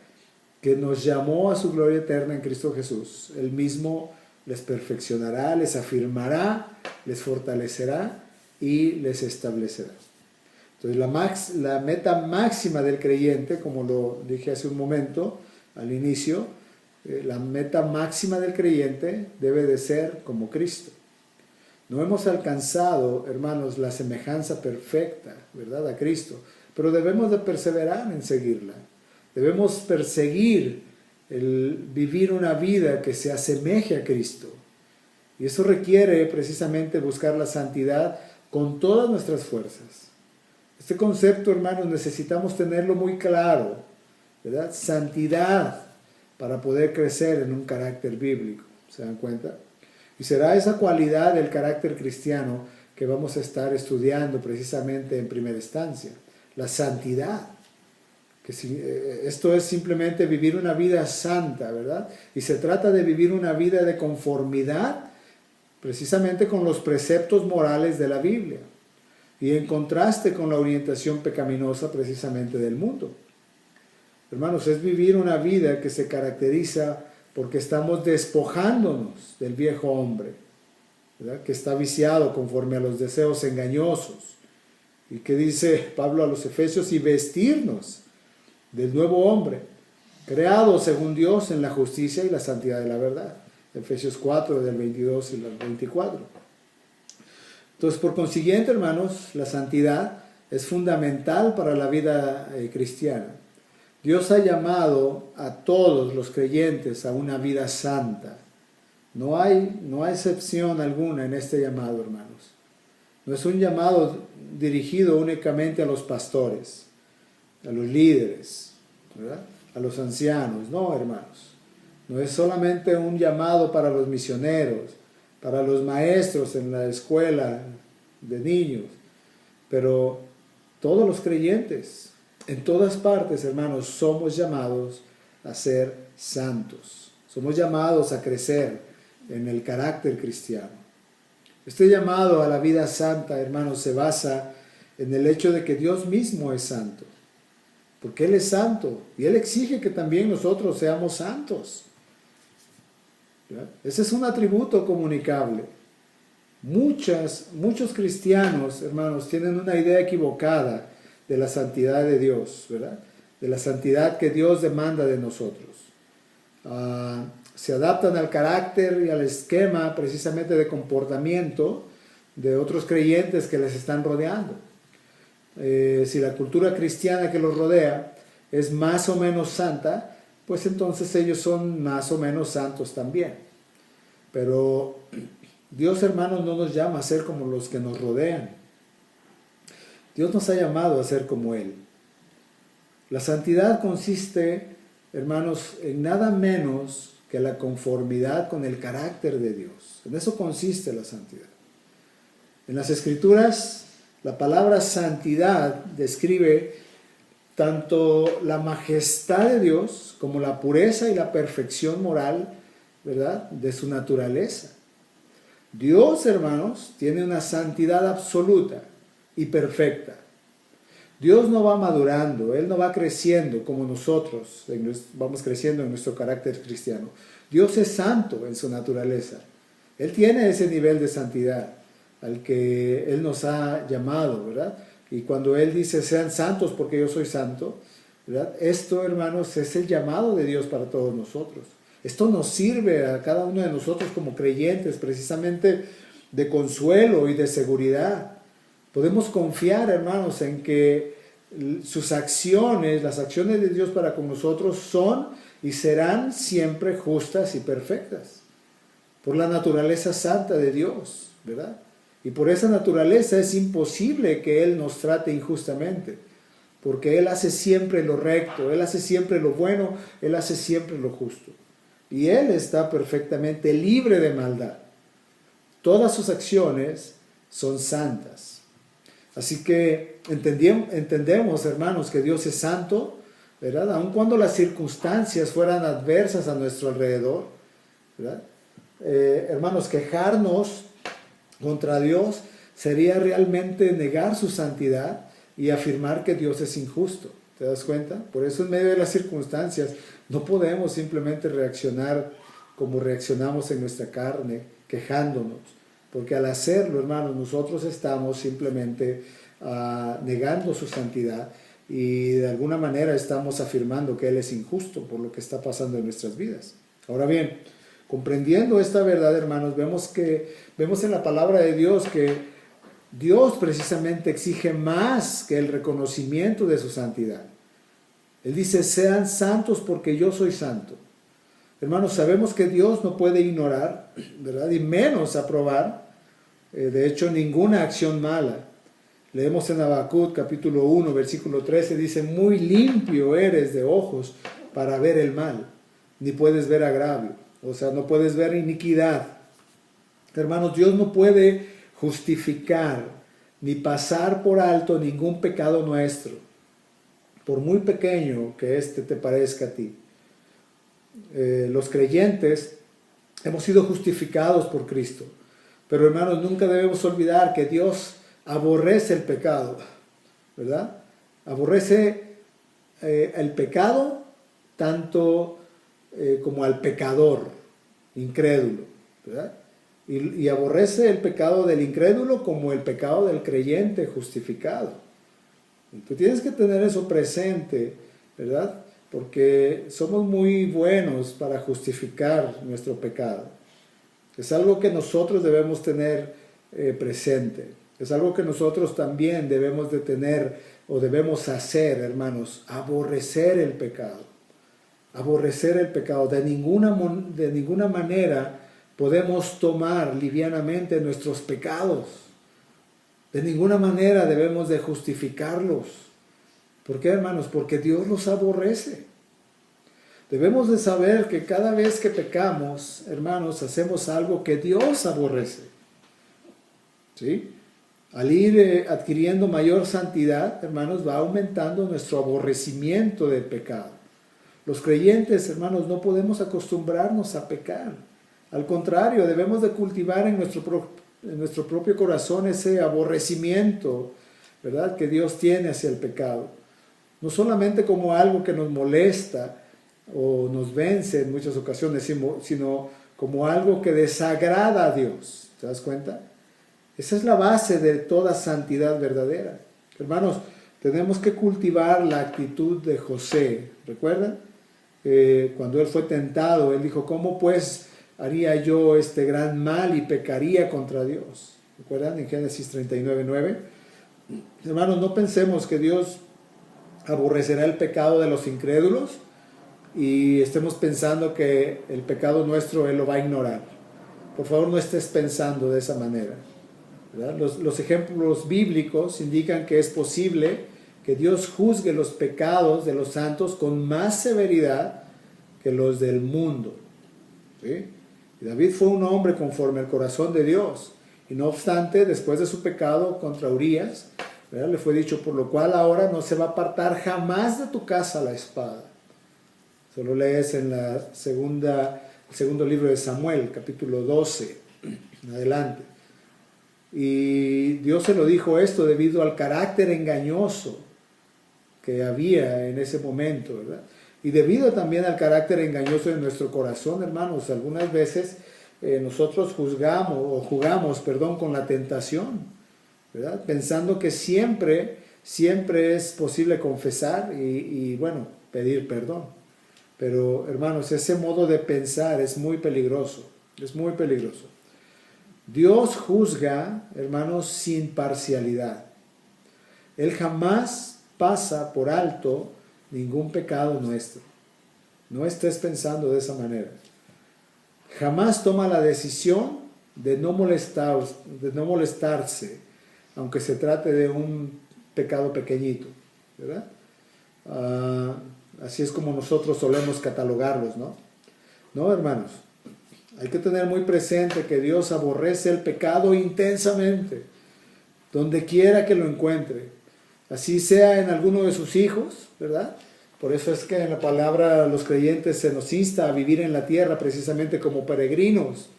que nos llamó a su gloria eterna en Cristo Jesús, Él mismo les perfeccionará, les afirmará, les fortalecerá y les establecerá. Entonces la meta máxima del creyente, como lo dije hace un momento al inicio, la meta máxima del creyente debe de ser como Cristo. No hemos alcanzado, hermanos, la semejanza perfecta, ¿verdad?, a Cristo, pero debemos de perseverar en seguirla. Debemos perseguir el vivir una vida que se asemeje a Cristo. Y eso requiere precisamente buscar la santidad con todas nuestras fuerzas. Este concepto, hermanos, necesitamos tenerlo muy claro, ¿verdad? Santidad, para poder crecer en un carácter bíblico. ¿Se dan cuenta? Y será esa cualidad del carácter cristiano que vamos a estar estudiando precisamente en primera instancia. la santidad. Esto es simplemente vivir una vida santa, ¿verdad? Y se trata de vivir una vida de conformidad precisamente con los preceptos morales de la Biblia y en contraste con la orientación pecaminosa precisamente del mundo. Hermanos, es vivir una vida que se caracteriza porque estamos despojándonos del viejo hombre, ¿verdad? Que está viciado conforme a los deseos engañosos. Y que dice Pablo a los Efesios, y vestirnos del nuevo hombre, creado según Dios en la justicia y la santidad de la verdad. Efesios 4, del 22 y el 24. Entonces, por consiguiente, hermanos, la santidad es fundamental para la vida cristiana. Dios ha llamado a todos los creyentes a una vida santa. No hay excepción alguna en este llamado, hermanos. No es un llamado dirigido únicamente a los pastores, a los líderes, ¿verdad? A los ancianos. No, hermanos. No es solamente un llamado para los misioneros, para los maestros en la escuela de niños, pero todos los creyentes, en todas partes, hermanos, somos llamados a ser santos. Somos llamados a crecer en el carácter cristiano. Este llamado a la vida santa, hermanos, se basa en el hecho de que Dios mismo es santo. Porque Él es santo y Él exige que también nosotros seamos santos. ¿Ya? Ese es un atributo comunicable. Muchos cristianos, hermanos, tienen una idea equivocada de la santidad de Dios, ¿verdad? De la santidad que Dios demanda de nosotros. Se adaptan al carácter y al esquema precisamente de comportamiento de otros creyentes que les están rodeando. Si la cultura cristiana que los rodea es más o menos santa, pues entonces ellos son más o menos santos también. Pero Dios, hermanos, no nos llama a ser como los que nos rodean. Dios nos ha llamado a ser como Él. La santidad consiste, hermanos, en nada menos que la conformidad con el carácter de Dios. En eso consiste la santidad. En las Escrituras, la palabra santidad describe tanto la majestad de Dios como la pureza y la perfección moral, ¿verdad?, de su naturaleza. Dios, hermanos, tiene una santidad absoluta y perfecta. Dios no va madurando, Él no va creciendo como nosotros vamos creciendo en nuestro carácter cristiano. Dios es santo en su naturaleza. Él tiene ese nivel de santidad al que Él nos ha llamado, ¿verdad? Y cuando Él dice, sean santos porque yo soy santo, ¿verdad? Esto, hermanos, es el llamado de Dios para todos nosotros. Esto nos sirve a cada uno de nosotros como creyentes, precisamente de consuelo y de seguridad. Podemos confiar, hermanos, en que sus acciones, las acciones de Dios para con nosotros son y serán siempre justas y perfectas. Por la naturaleza santa de Dios, ¿verdad? Y por esa naturaleza es imposible que Él nos trate injustamente. Porque Él hace siempre lo recto, Él hace siempre lo bueno, Él hace siempre lo justo. Y Él está perfectamente libre de maldad. Todas sus acciones son santas. Así que entendemos, hermanos, que Dios es santo, ¿verdad? Aun cuando las circunstancias fueran adversas a nuestro alrededor, ¿verdad? Hermanos, quejarnos contra Dios sería realmente negar su santidad y afirmar que Dios es injusto. ¿Te das cuenta? Por eso en medio de las circunstancias no podemos simplemente reaccionar como reaccionamos en nuestra carne, quejándonos. Porque al hacerlo, hermanos, nosotros estamos simplemente negando su santidad y de alguna manera estamos afirmando que Él es injusto por lo que está pasando en nuestras vidas. Ahora bien, comprendiendo esta verdad, hermanos, vemos en la palabra de Dios que Dios precisamente exige más que el reconocimiento de su santidad. Él dice, sean santos porque yo soy santo. Hermanos, sabemos que Dios no puede ignorar, ¿verdad? Y menos aprobar, de hecho, ninguna acción mala. Leemos en Habacuc capítulo 1, versículo 13, dice, muy limpio eres de ojos para ver el mal, ni puedes ver agravio. O sea, no puedes ver iniquidad. Hermanos, Dios no puede justificar ni pasar por alto ningún pecado nuestro, por muy pequeño que éste te parezca a ti. Los creyentes hemos sido justificados por Cristo, pero hermanos, nunca debemos olvidar que Dios aborrece el pecado, ¿verdad? Aborrece el pecado tanto como al pecador incrédulo, ¿verdad? Y aborrece el pecado del incrédulo como el pecado del creyente justificado. Y tú tienes que tener eso presente, ¿verdad? Porque somos muy buenos para justificar nuestro pecado. Es algo que nosotros debemos tener presente. Es algo que nosotros también debemos de tener o debemos hacer, hermanos, aborrecer el pecado. Aborrecer el pecado. De ninguna manera podemos tomar livianamente nuestros pecados. De ninguna manera debemos de justificarlos. ¿Por qué, hermanos? Porque Dios los aborrece. Debemos de saber que cada vez que pecamos, hermanos, hacemos algo que Dios aborrece. ¿Sí? Al ir adquiriendo mayor santidad, hermanos, va aumentando nuestro aborrecimiento del pecado. Los creyentes, hermanos, no podemos acostumbrarnos a pecar. Al contrario, debemos de cultivar en nuestro propio corazón ese aborrecimiento, ¿verdad?, que Dios tiene hacia el pecado. No solamente como algo que nos molesta o nos vence en muchas ocasiones, sino como algo que desagrada a Dios. ¿Te das cuenta? Esa es la base de toda santidad verdadera. Hermanos, tenemos que cultivar la actitud de José. ¿Recuerdan? Cuando él fue tentado, él dijo, ¿cómo pues haría yo este gran mal y pecaría contra Dios? ¿Recuerdan? En Génesis 39:9. Hermanos, no pensemos que Dios aborrecerá el pecado de los incrédulos y estemos pensando que el pecado nuestro Él lo va a ignorar. Por favor, no estés pensando de esa manera, ¿verdad? Los ejemplos bíblicos indican que es posible que Dios juzgue los pecados de los santos con más severidad que los del mundo. ¿Sí? Y David fue un hombre conforme al corazón de Dios. Y no obstante, después de su pecado contra Urías, ¿verdad?, le fue dicho, por lo cual ahora no se va a apartar jamás de tu casa la espada. Solo lees en el segundo libro de Samuel, capítulo 12, en adelante. Y Dios se lo dijo esto debido al carácter engañoso que había en ese momento, ¿verdad? Y debido también al carácter engañoso de nuestro corazón, hermanos, algunas veces nosotros jugamos con la tentación, ¿verdad? Pensando que siempre es posible confesar y pedir perdón. Pero, hermanos, ese modo de pensar es muy peligroso, es muy peligroso. Dios juzga, hermanos, sin parcialidad. Él jamás pasa por alto ningún pecado nuestro. No estés pensando de esa manera. Jamás toma la decisión de no molestarse, aunque se trate de un pecado pequeñito, ¿verdad? Así es como nosotros solemos catalogarlos, ¿no? No, hermanos. Hay que tener muy presente que Dios aborrece el pecado intensamente, donde quiera que lo encuentre. Así sea en alguno de sus hijos, ¿verdad? Por eso es que en la palabra los creyentes se nos insta a vivir en la tierra precisamente como peregrinos,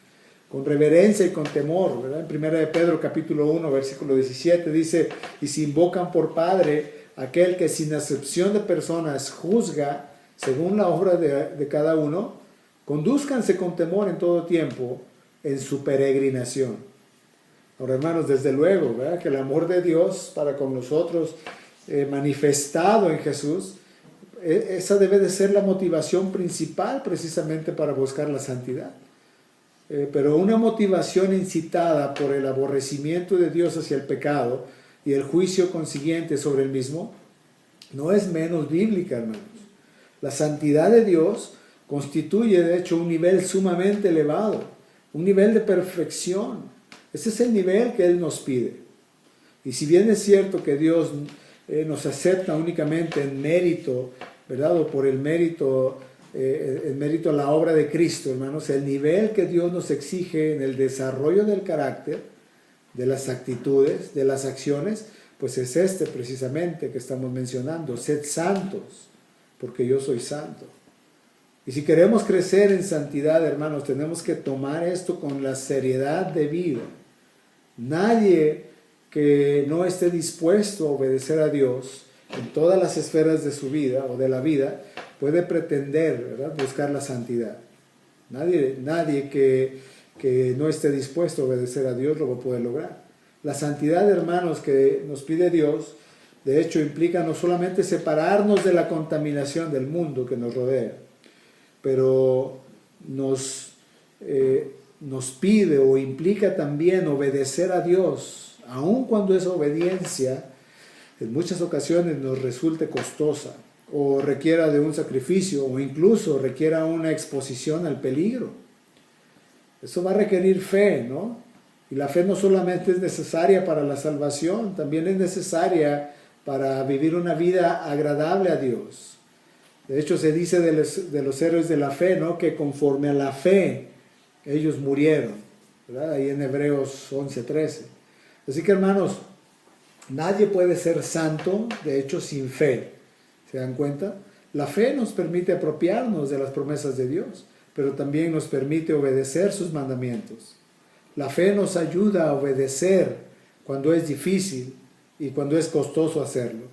con reverencia y con temor, ¿verdad? En 1 de Pedro capítulo 1, versículo 17 dice, y si invocan por Padre aquel que sin acepción de personas juzga según la obra de cada uno, condúzcanse con temor en todo tiempo en su peregrinación. Ahora, hermanos, desde luego, ¿verdad?, que el amor de Dios para con nosotros, manifestado en Jesús, esa debe de ser la motivación principal precisamente para buscar la santidad. Pero una motivación incitada por el aborrecimiento de Dios hacia el pecado y el juicio consiguiente sobre el mismo, no es menos bíblica, hermanos. La santidad de Dios constituye, de hecho, un nivel sumamente elevado, un nivel de perfección. Ese es el nivel que Él nos pide. Y si bien es cierto que Dios nos acepta únicamente en mérito, ¿verdad?, o por el mérito a la obra de Cristo, hermanos, el nivel que Dios nos exige en el desarrollo del carácter, de las actitudes, de las acciones, pues es este precisamente que estamos mencionando: sed santos, porque yo soy santo. Y si queremos crecer en santidad, hermanos, tenemos que tomar esto con la seriedad de vida. Nadie que no esté dispuesto a obedecer a Dios en todas las esferas de su vida o de la vida puede pretender, ¿verdad?, buscar la santidad. Nadie que no esté dispuesto a obedecer a Dios lo va a poder lograr. La santidad, hermanos, que nos pide Dios, de hecho, implica no solamente separarnos de la contaminación del mundo que nos rodea, pero nos pide o implica también obedecer a Dios, aun cuando esa obediencia en muchas ocasiones nos resulte costosa, o requiera de un sacrificio, o incluso requiera una exposición al peligro. Eso va a requerir fe, ¿no? Y la fe no solamente es necesaria para la salvación, también es necesaria para vivir una vida agradable a Dios. De hecho, se dice de los héroes de la fe, ¿no?, que conforme a la fe ellos murieron, ¿verdad? Ahí en Hebreos 11:13. Así que, hermanos, nadie puede ser santo, de hecho, sin fe. ¿Se dan cuenta? La fe nos permite apropiarnos de las promesas de Dios, pero también nos permite obedecer sus mandamientos. La fe nos ayuda a obedecer cuando es difícil y cuando es costoso hacerlo.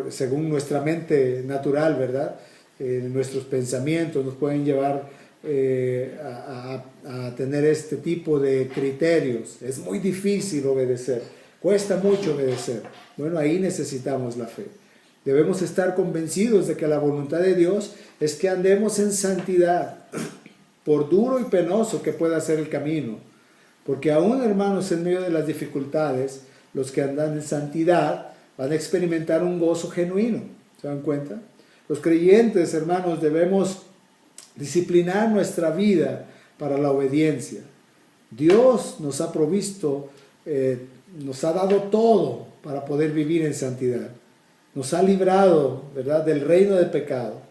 Según nuestra mente natural, ¿verdad? Nuestros pensamientos nos pueden llevar a tener este tipo de criterios. Es muy difícil obedecer, cuesta mucho obedecer. Bueno, ahí necesitamos la fe. Debemos estar convencidos de que la voluntad de Dios es que andemos en santidad, por duro y penoso que pueda ser el camino. Porque aún, hermanos, en medio de las dificultades, los que andan en santidad van a experimentar un gozo genuino. ¿Se dan cuenta? Los creyentes, hermanos, debemos disciplinar nuestra vida para la obediencia. Dios nos ha provisto, nos ha dado todo para poder vivir en santidad. Nos ha librado, ¿verdad?, del reino del pecado.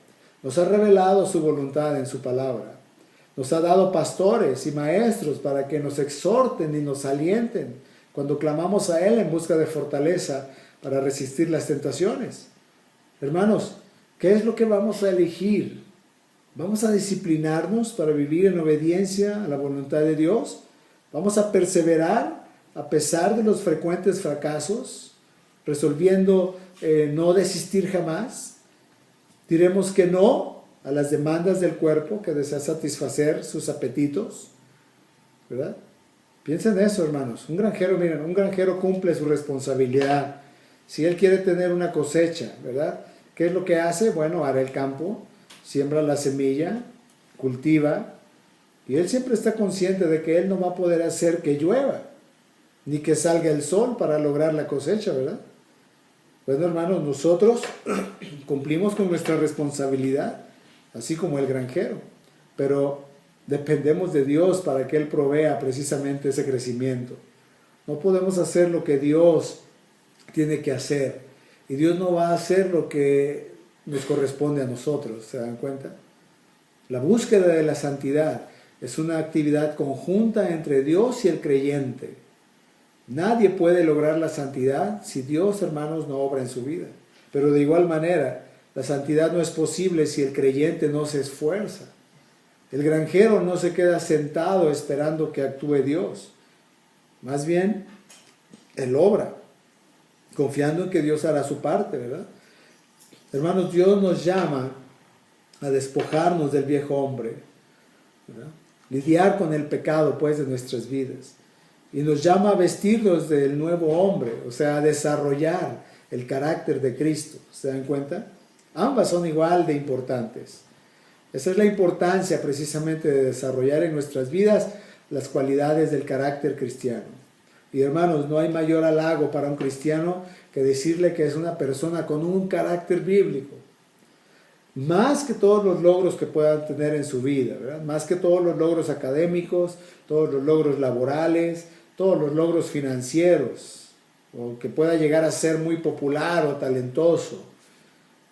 Nos ha revelado su voluntad en su palabra. Nos ha dado pastores y maestros para que nos exhorten y nos alienten cuando clamamos a Él en busca de fortaleza para resistir las tentaciones. Hermanos, ¿qué es lo que vamos a elegir? ¿Vamos a disciplinarnos para vivir en obediencia a la voluntad de Dios? ¿Vamos a perseverar a pesar de los frecuentes fracasos, resolviendo no desistir jamás? ¿Diremos que no a las demandas del cuerpo que desea satisfacer sus apetitos? ¿Verdad? Piensen en eso, hermanos. Un granjero cumple su responsabilidad. Si él quiere tener una cosecha, ¿verdad?, ¿qué es lo que hace? Bueno, ara el campo, siembra la semilla, cultiva, y él siempre está consciente de que él no va a poder hacer que llueva, ni que salga el sol para lograr la cosecha, ¿verdad? Bueno, hermanos, nosotros cumplimos con nuestra responsabilidad, así como el granjero, pero dependemos de Dios para que Él provea precisamente ese crecimiento. No podemos hacer lo que Dios tiene que hacer, y Dios no va a hacer lo que nos corresponde a nosotros. ¿Se dan cuenta? La búsqueda de la santidad es una actividad conjunta entre Dios y el creyente. Nadie puede lograr la santidad si Dios, hermanos, no obra en su vida. Pero de igual manera, la santidad no es posible si el creyente no se esfuerza. El granjero no se queda sentado esperando que actúe Dios. Más bien, él obra, confiando en que Dios hará su parte, ¿verdad? Hermanos, Dios nos llama a despojarnos del viejo hombre, ¿verdad? Lidiar con el pecado, pues, de nuestras vidas. Y nos llama a vestirnos del nuevo hombre, o sea, a desarrollar el carácter de Cristo. ¿Se dan cuenta? Ambas son igual de importantes. Esa es la importancia precisamente de desarrollar en nuestras vidas las cualidades del carácter cristiano. Y hermanos, no hay mayor halago para un cristiano que decirle que es una persona con un carácter bíblico. Más que todos los logros que puedan tener en su vida, ¿verdad? Más que todos los logros académicos, todos los logros laborales, todos los logros financieros, o que pueda llegar a ser muy popular o talentoso.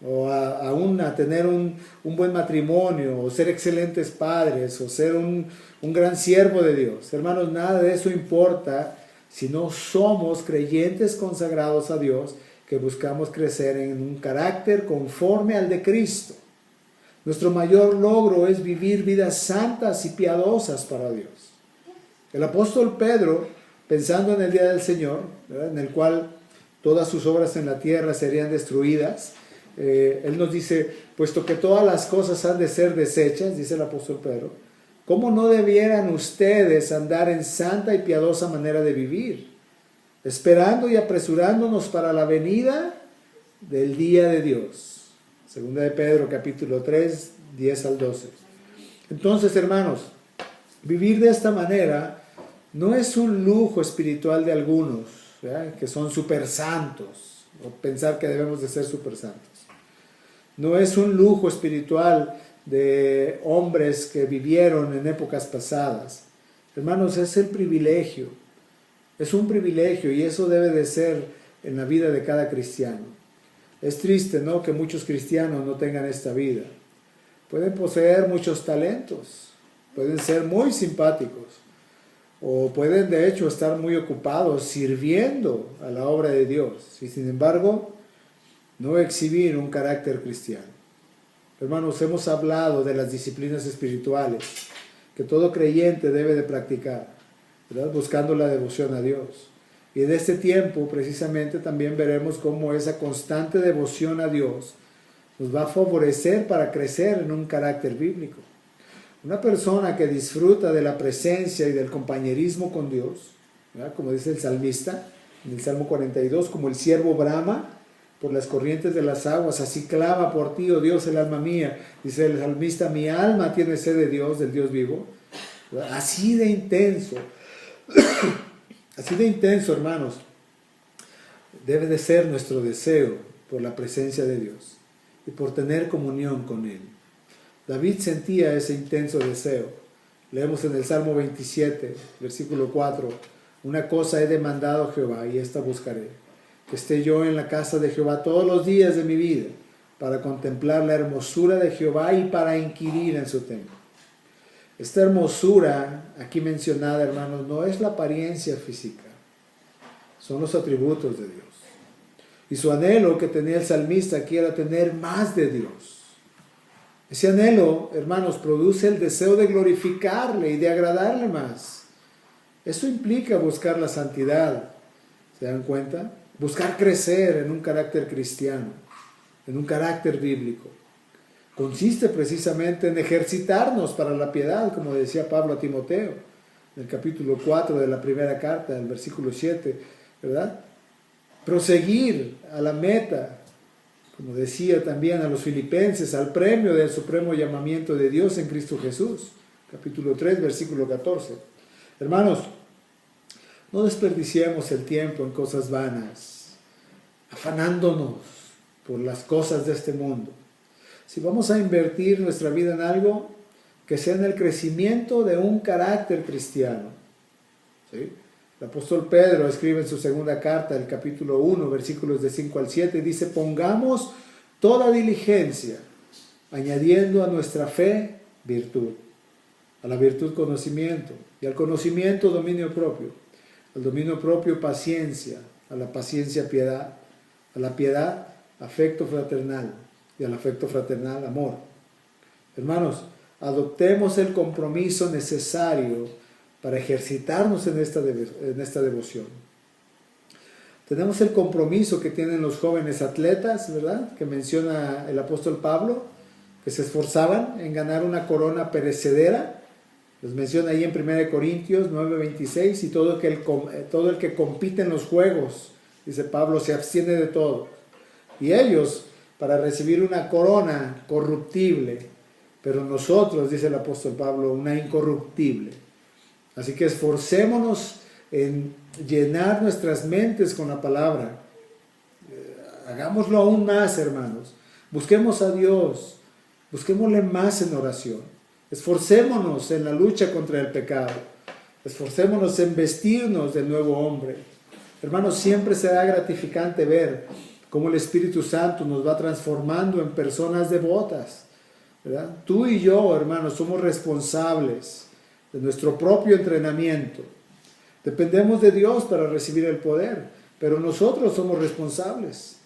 o aún a tener un buen matrimonio, o ser excelentes padres, o ser un gran siervo de Dios. Hermanos, nada de eso importa si no somos creyentes consagrados a Dios, que buscamos crecer en un carácter conforme al de Cristo. Nuestro mayor logro es vivir vidas santas y piadosas para Dios. El apóstol Pedro, pensando en el día del Señor, ¿verdad?, en el cual todas sus obras en la tierra serían destruidas, él nos dice, puesto que todas las cosas han de ser deshechas, dice el apóstol Pedro, ¿cómo no debieran ustedes andar en santa y piadosa manera de vivir, esperando y apresurándonos para la venida del día de Dios? Segunda de Pedro, capítulo 3, 10 al 12. Entonces, hermanos, vivir de esta manera no es un lujo espiritual de algunos, ¿verdad?, que son super santos, o pensar que debemos de ser super santos. No es un lujo espiritual de hombres que vivieron en épocas pasadas. Hermanos, es el privilegio. Es un privilegio, y eso debe de ser en la vida de cada cristiano. Es triste, ¿no?, que muchos cristianos no tengan esta vida. Pueden poseer muchos talentos, pueden ser muy simpáticos, o pueden de hecho estar muy ocupados sirviendo a la obra de Dios, y sin embargo no exhibir un carácter cristiano. Hermanos, hemos hablado de las disciplinas espirituales que todo creyente debe de practicar, ¿verdad?, buscando la devoción a Dios. Y en este tiempo precisamente también veremos cómo esa constante devoción a Dios nos va a favorecer para crecer en un carácter bíblico. Una persona que disfruta de la presencia y del compañerismo con Dios, ¿verdad?, como dice el salmista en el Salmo 42, como el siervo brama por las corrientes de las aguas, así clama por ti, oh Dios, el alma mía. Dice el salmista, mi alma tiene sed de Dios, del Dios vivo. ¿Verdad? Así de intenso. Así de intenso, hermanos, debe de ser nuestro deseo por la presencia de Dios y por tener comunión con Él. David sentía ese intenso deseo. Leemos en el Salmo 27, versículo 4, una cosa he demandado a Jehová y esta buscaré, que esté yo en la casa de Jehová todos los días de mi vida, para contemplar la hermosura de Jehová y para inquirir en su templo. Esta hermosura aquí mencionada, hermanos, no es la apariencia física, son los atributos de Dios. Y su anhelo que tenía el salmista aquí era tener más de Dios. Ese anhelo, hermanos, produce el deseo de glorificarle y de agradarle más. Eso implica buscar la santidad, ¿se dan cuenta? Buscar crecer en un carácter cristiano, en un carácter bíblico. Consiste precisamente en ejercitarnos para la piedad, como decía Pablo a Timoteo, en el capítulo 4 de la primera carta, en el versículo 7, ¿verdad? Proseguir a la meta, como decía también a los filipenses, al premio del supremo llamamiento de Dios en Cristo Jesús, capítulo 3, versículo 14. Hermanos, no desperdiciemos el tiempo en cosas vanas, afanándonos por las cosas de este mundo. Si vamos a invertir nuestra vida en algo, que sea en el crecimiento de un carácter cristiano. ¿Sí? El apóstol Pedro escribe en su segunda carta, el capítulo 1, versículos de 5 al 7, dice, pongamos toda diligencia, añadiendo a nuestra fe virtud, a la virtud conocimiento, y al conocimiento dominio propio, al dominio propio paciencia, a la paciencia piedad, a la piedad afecto fraternal, y al afecto fraternal amor. Hermanos, adoptemos el compromiso necesario para ejercitarnos en esta devoción. Tenemos el compromiso que tienen los jóvenes atletas, ¿verdad?, que menciona el apóstol Pablo, que se esforzaban en ganar una corona perecedera. Los menciona ahí en 1 Corintios 9:26, y todo el que compite en los juegos, dice Pablo, se abstiene de todo. Y ellos, para recibir una corona corruptible, pero nosotros, dice el apóstol Pablo, una incorruptible. Así que esforcémonos en llenar nuestras mentes con la palabra. Hagámoslo aún más, hermanos. Busquemos a Dios, busquémosle más en oración. Esforcémonos en la lucha contra el pecado. Esforcémonos en vestirnos del nuevo hombre. Hermanos, siempre será gratificante ver cómo el Espíritu Santo nos va transformando en personas devotas, ¿verdad? Tú y yo, hermanos, somos responsables de nuestro propio entrenamiento. Dependemos de Dios para recibir el poder, pero nosotros somos responsables.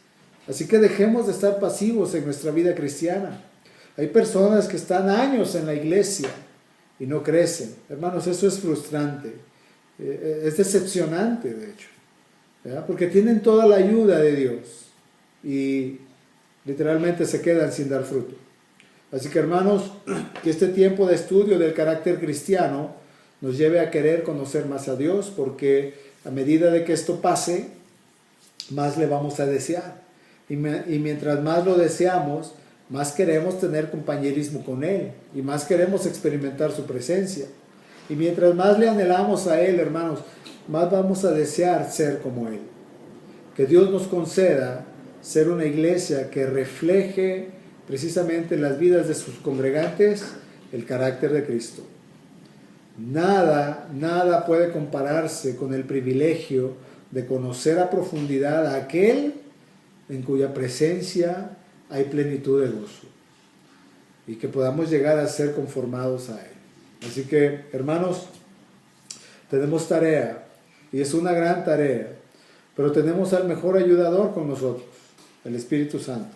Así que dejemos de estar pasivos en nuestra vida cristiana. Hay personas que están años en la iglesia y no crecen. Hermanos, eso es frustrante. Es decepcionante, de hecho, ¿verdad? Porque tienen toda la ayuda de Dios y literalmente se quedan sin dar fruto. Así que, hermanos, que este tiempo de estudio del carácter cristiano nos lleve a querer conocer más a Dios, porque a medida de que esto pase, más le vamos a desear. Y mientras más lo deseamos, más queremos tener compañerismo con Él y más queremos experimentar su presencia. Y mientras más le anhelamos a Él, hermanos, más vamos a desear ser como Él. Que Dios nos conceda ser una iglesia que refleje precisamente en las vidas de sus congregantes el carácter de Cristo. Nada puede compararse con el privilegio de conocer a profundidad a aquel en cuya presencia hay plenitud de gozo, y que podamos llegar a ser conformados a Él. Así que, hermanos, tenemos tarea, y es una gran tarea, pero tenemos al mejor ayudador con nosotros, el Espíritu Santo.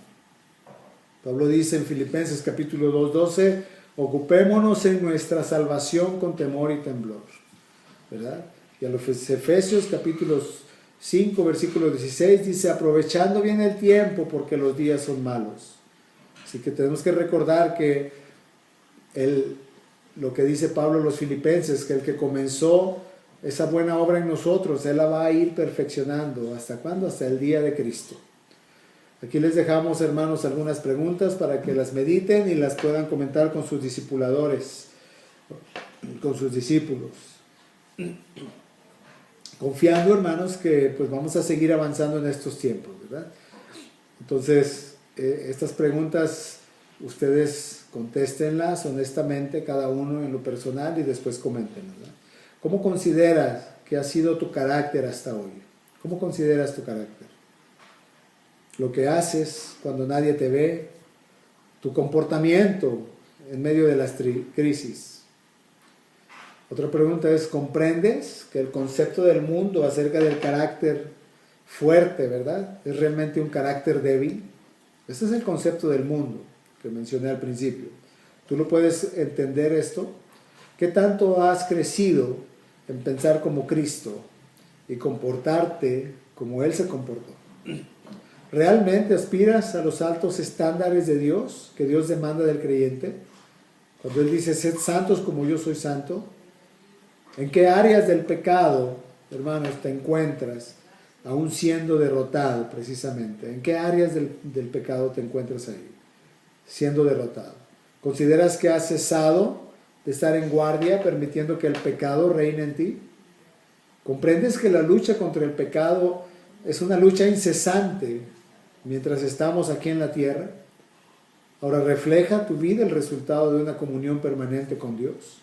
Pablo dice en Filipenses capítulo 2:12, ocupémonos en nuestra salvación con temor y temblor, ¿verdad? Y a los Efesios capítulo 5, versículo 16 dice, aprovechando bien el tiempo porque los días son malos. Así que tenemos que recordar que lo que dice Pablo a los Filipenses, que el que comenzó esa buena obra en nosotros, Él la va a ir perfeccionando. ¿Hasta cuándo? Hasta el día de Cristo. Aquí les dejamos, hermanos, algunas preguntas para que las mediten y las puedan comentar con sus discipuladores, con sus discípulos. Confiando, hermanos, que pues vamos a seguir avanzando en estos tiempos, ¿verdad? Entonces, estas preguntas ustedes contéstenlas honestamente, cada uno en lo personal, y después comenten, ¿verdad? ¿Cómo consideras que ha sido tu carácter hasta hoy? ¿Cómo consideras tu carácter? Lo que haces cuando nadie te ve, tu comportamiento en medio de las crisis. Otra pregunta es, ¿comprendes que el concepto del mundo acerca del carácter fuerte, ¿verdad?, es realmente un carácter débil? Ese es el concepto del mundo que mencioné al principio. ¿Tú lo puedes entender esto? ¿Qué tanto has crecido en pensar como Cristo y comportarte como Él se comportó? ¿Realmente aspiras a los altos estándares de Dios que Dios demanda del creyente? Cuando Él dice, sed santos como yo soy santo. ¿En qué áreas del pecado, hermanos, te encuentras aún siendo derrotado precisamente? ¿En qué áreas del pecado te encuentras ahí, siendo derrotado? ¿Consideras que has cesado de estar en guardia, permitiendo que el pecado reine en ti? ¿Comprendes que la lucha contra el pecado es una lucha incesante mientras estamos aquí en la tierra? Ahora, ¿refleja tu vida el resultado de una comunión permanente con Dios?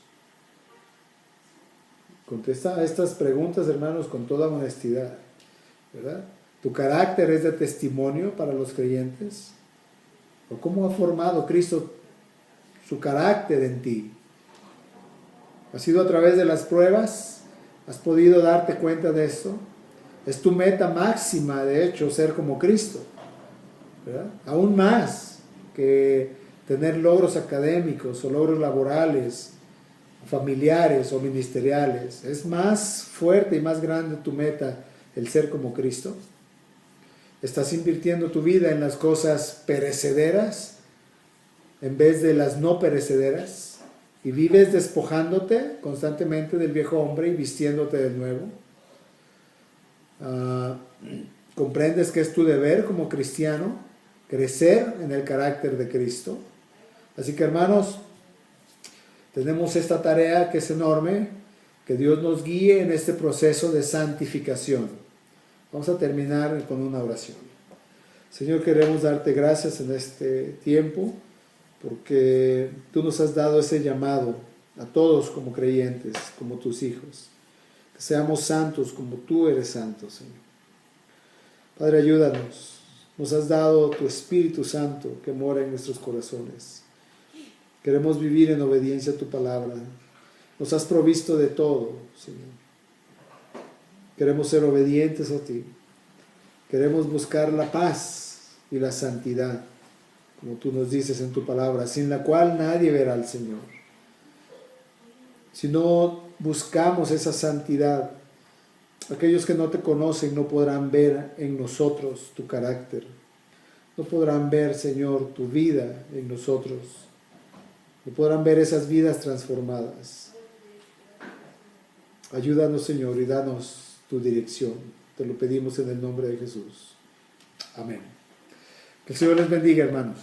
Contesta a estas preguntas, hermanos, con toda honestidad, ¿verdad? ¿Tu carácter es de testimonio para los creyentes? ¿O cómo ha formado Cristo su carácter en ti? ¿Ha sido a través de las pruebas? ¿Has podido darte cuenta de esto? Es tu meta máxima, de hecho, ser como Cristo, ¿verdad? Aún más que tener logros académicos o logros laborales, familiares o ministeriales. ¿Es más fuerte y más grande tu meta el ser como Cristo? ¿Estás invirtiendo tu vida en las cosas perecederas en vez de las no perecederas? ¿Y vives despojándote constantemente del viejo hombre y vistiéndote del nuevo? ¿Comprendes que es tu deber como cristiano crecer en el carácter de Cristo? Así que, hermanos, tenemos esta tarea que es enorme, que Dios nos guíe en este proceso de santificación. Vamos a terminar con una oración. Señor, queremos darte gracias en este tiempo, porque tú nos has dado ese llamado a todos como creyentes, como tus hijos. Que seamos santos como tú eres santo, Señor. Padre, ayúdanos Nos has dado tu Espíritu Santo que mora en nuestros corazones. Queremos vivir en obediencia a tu palabra. Nos has provisto de todo, Señor. Queremos ser obedientes a ti. Queremos buscar la paz y la santidad, como tú nos dices en tu palabra, sin la cual nadie verá al Señor. Si no buscamos esa santidad, aquellos que no te conocen no podrán ver en nosotros tu carácter. No podrán ver, Señor, tu vida en nosotros. No podrán ver esas vidas transformadas. Ayúdanos, Señor, y danos tu dirección. Te lo pedimos en el nombre de Jesús. Amén. Que el Señor les bendiga, hermanos.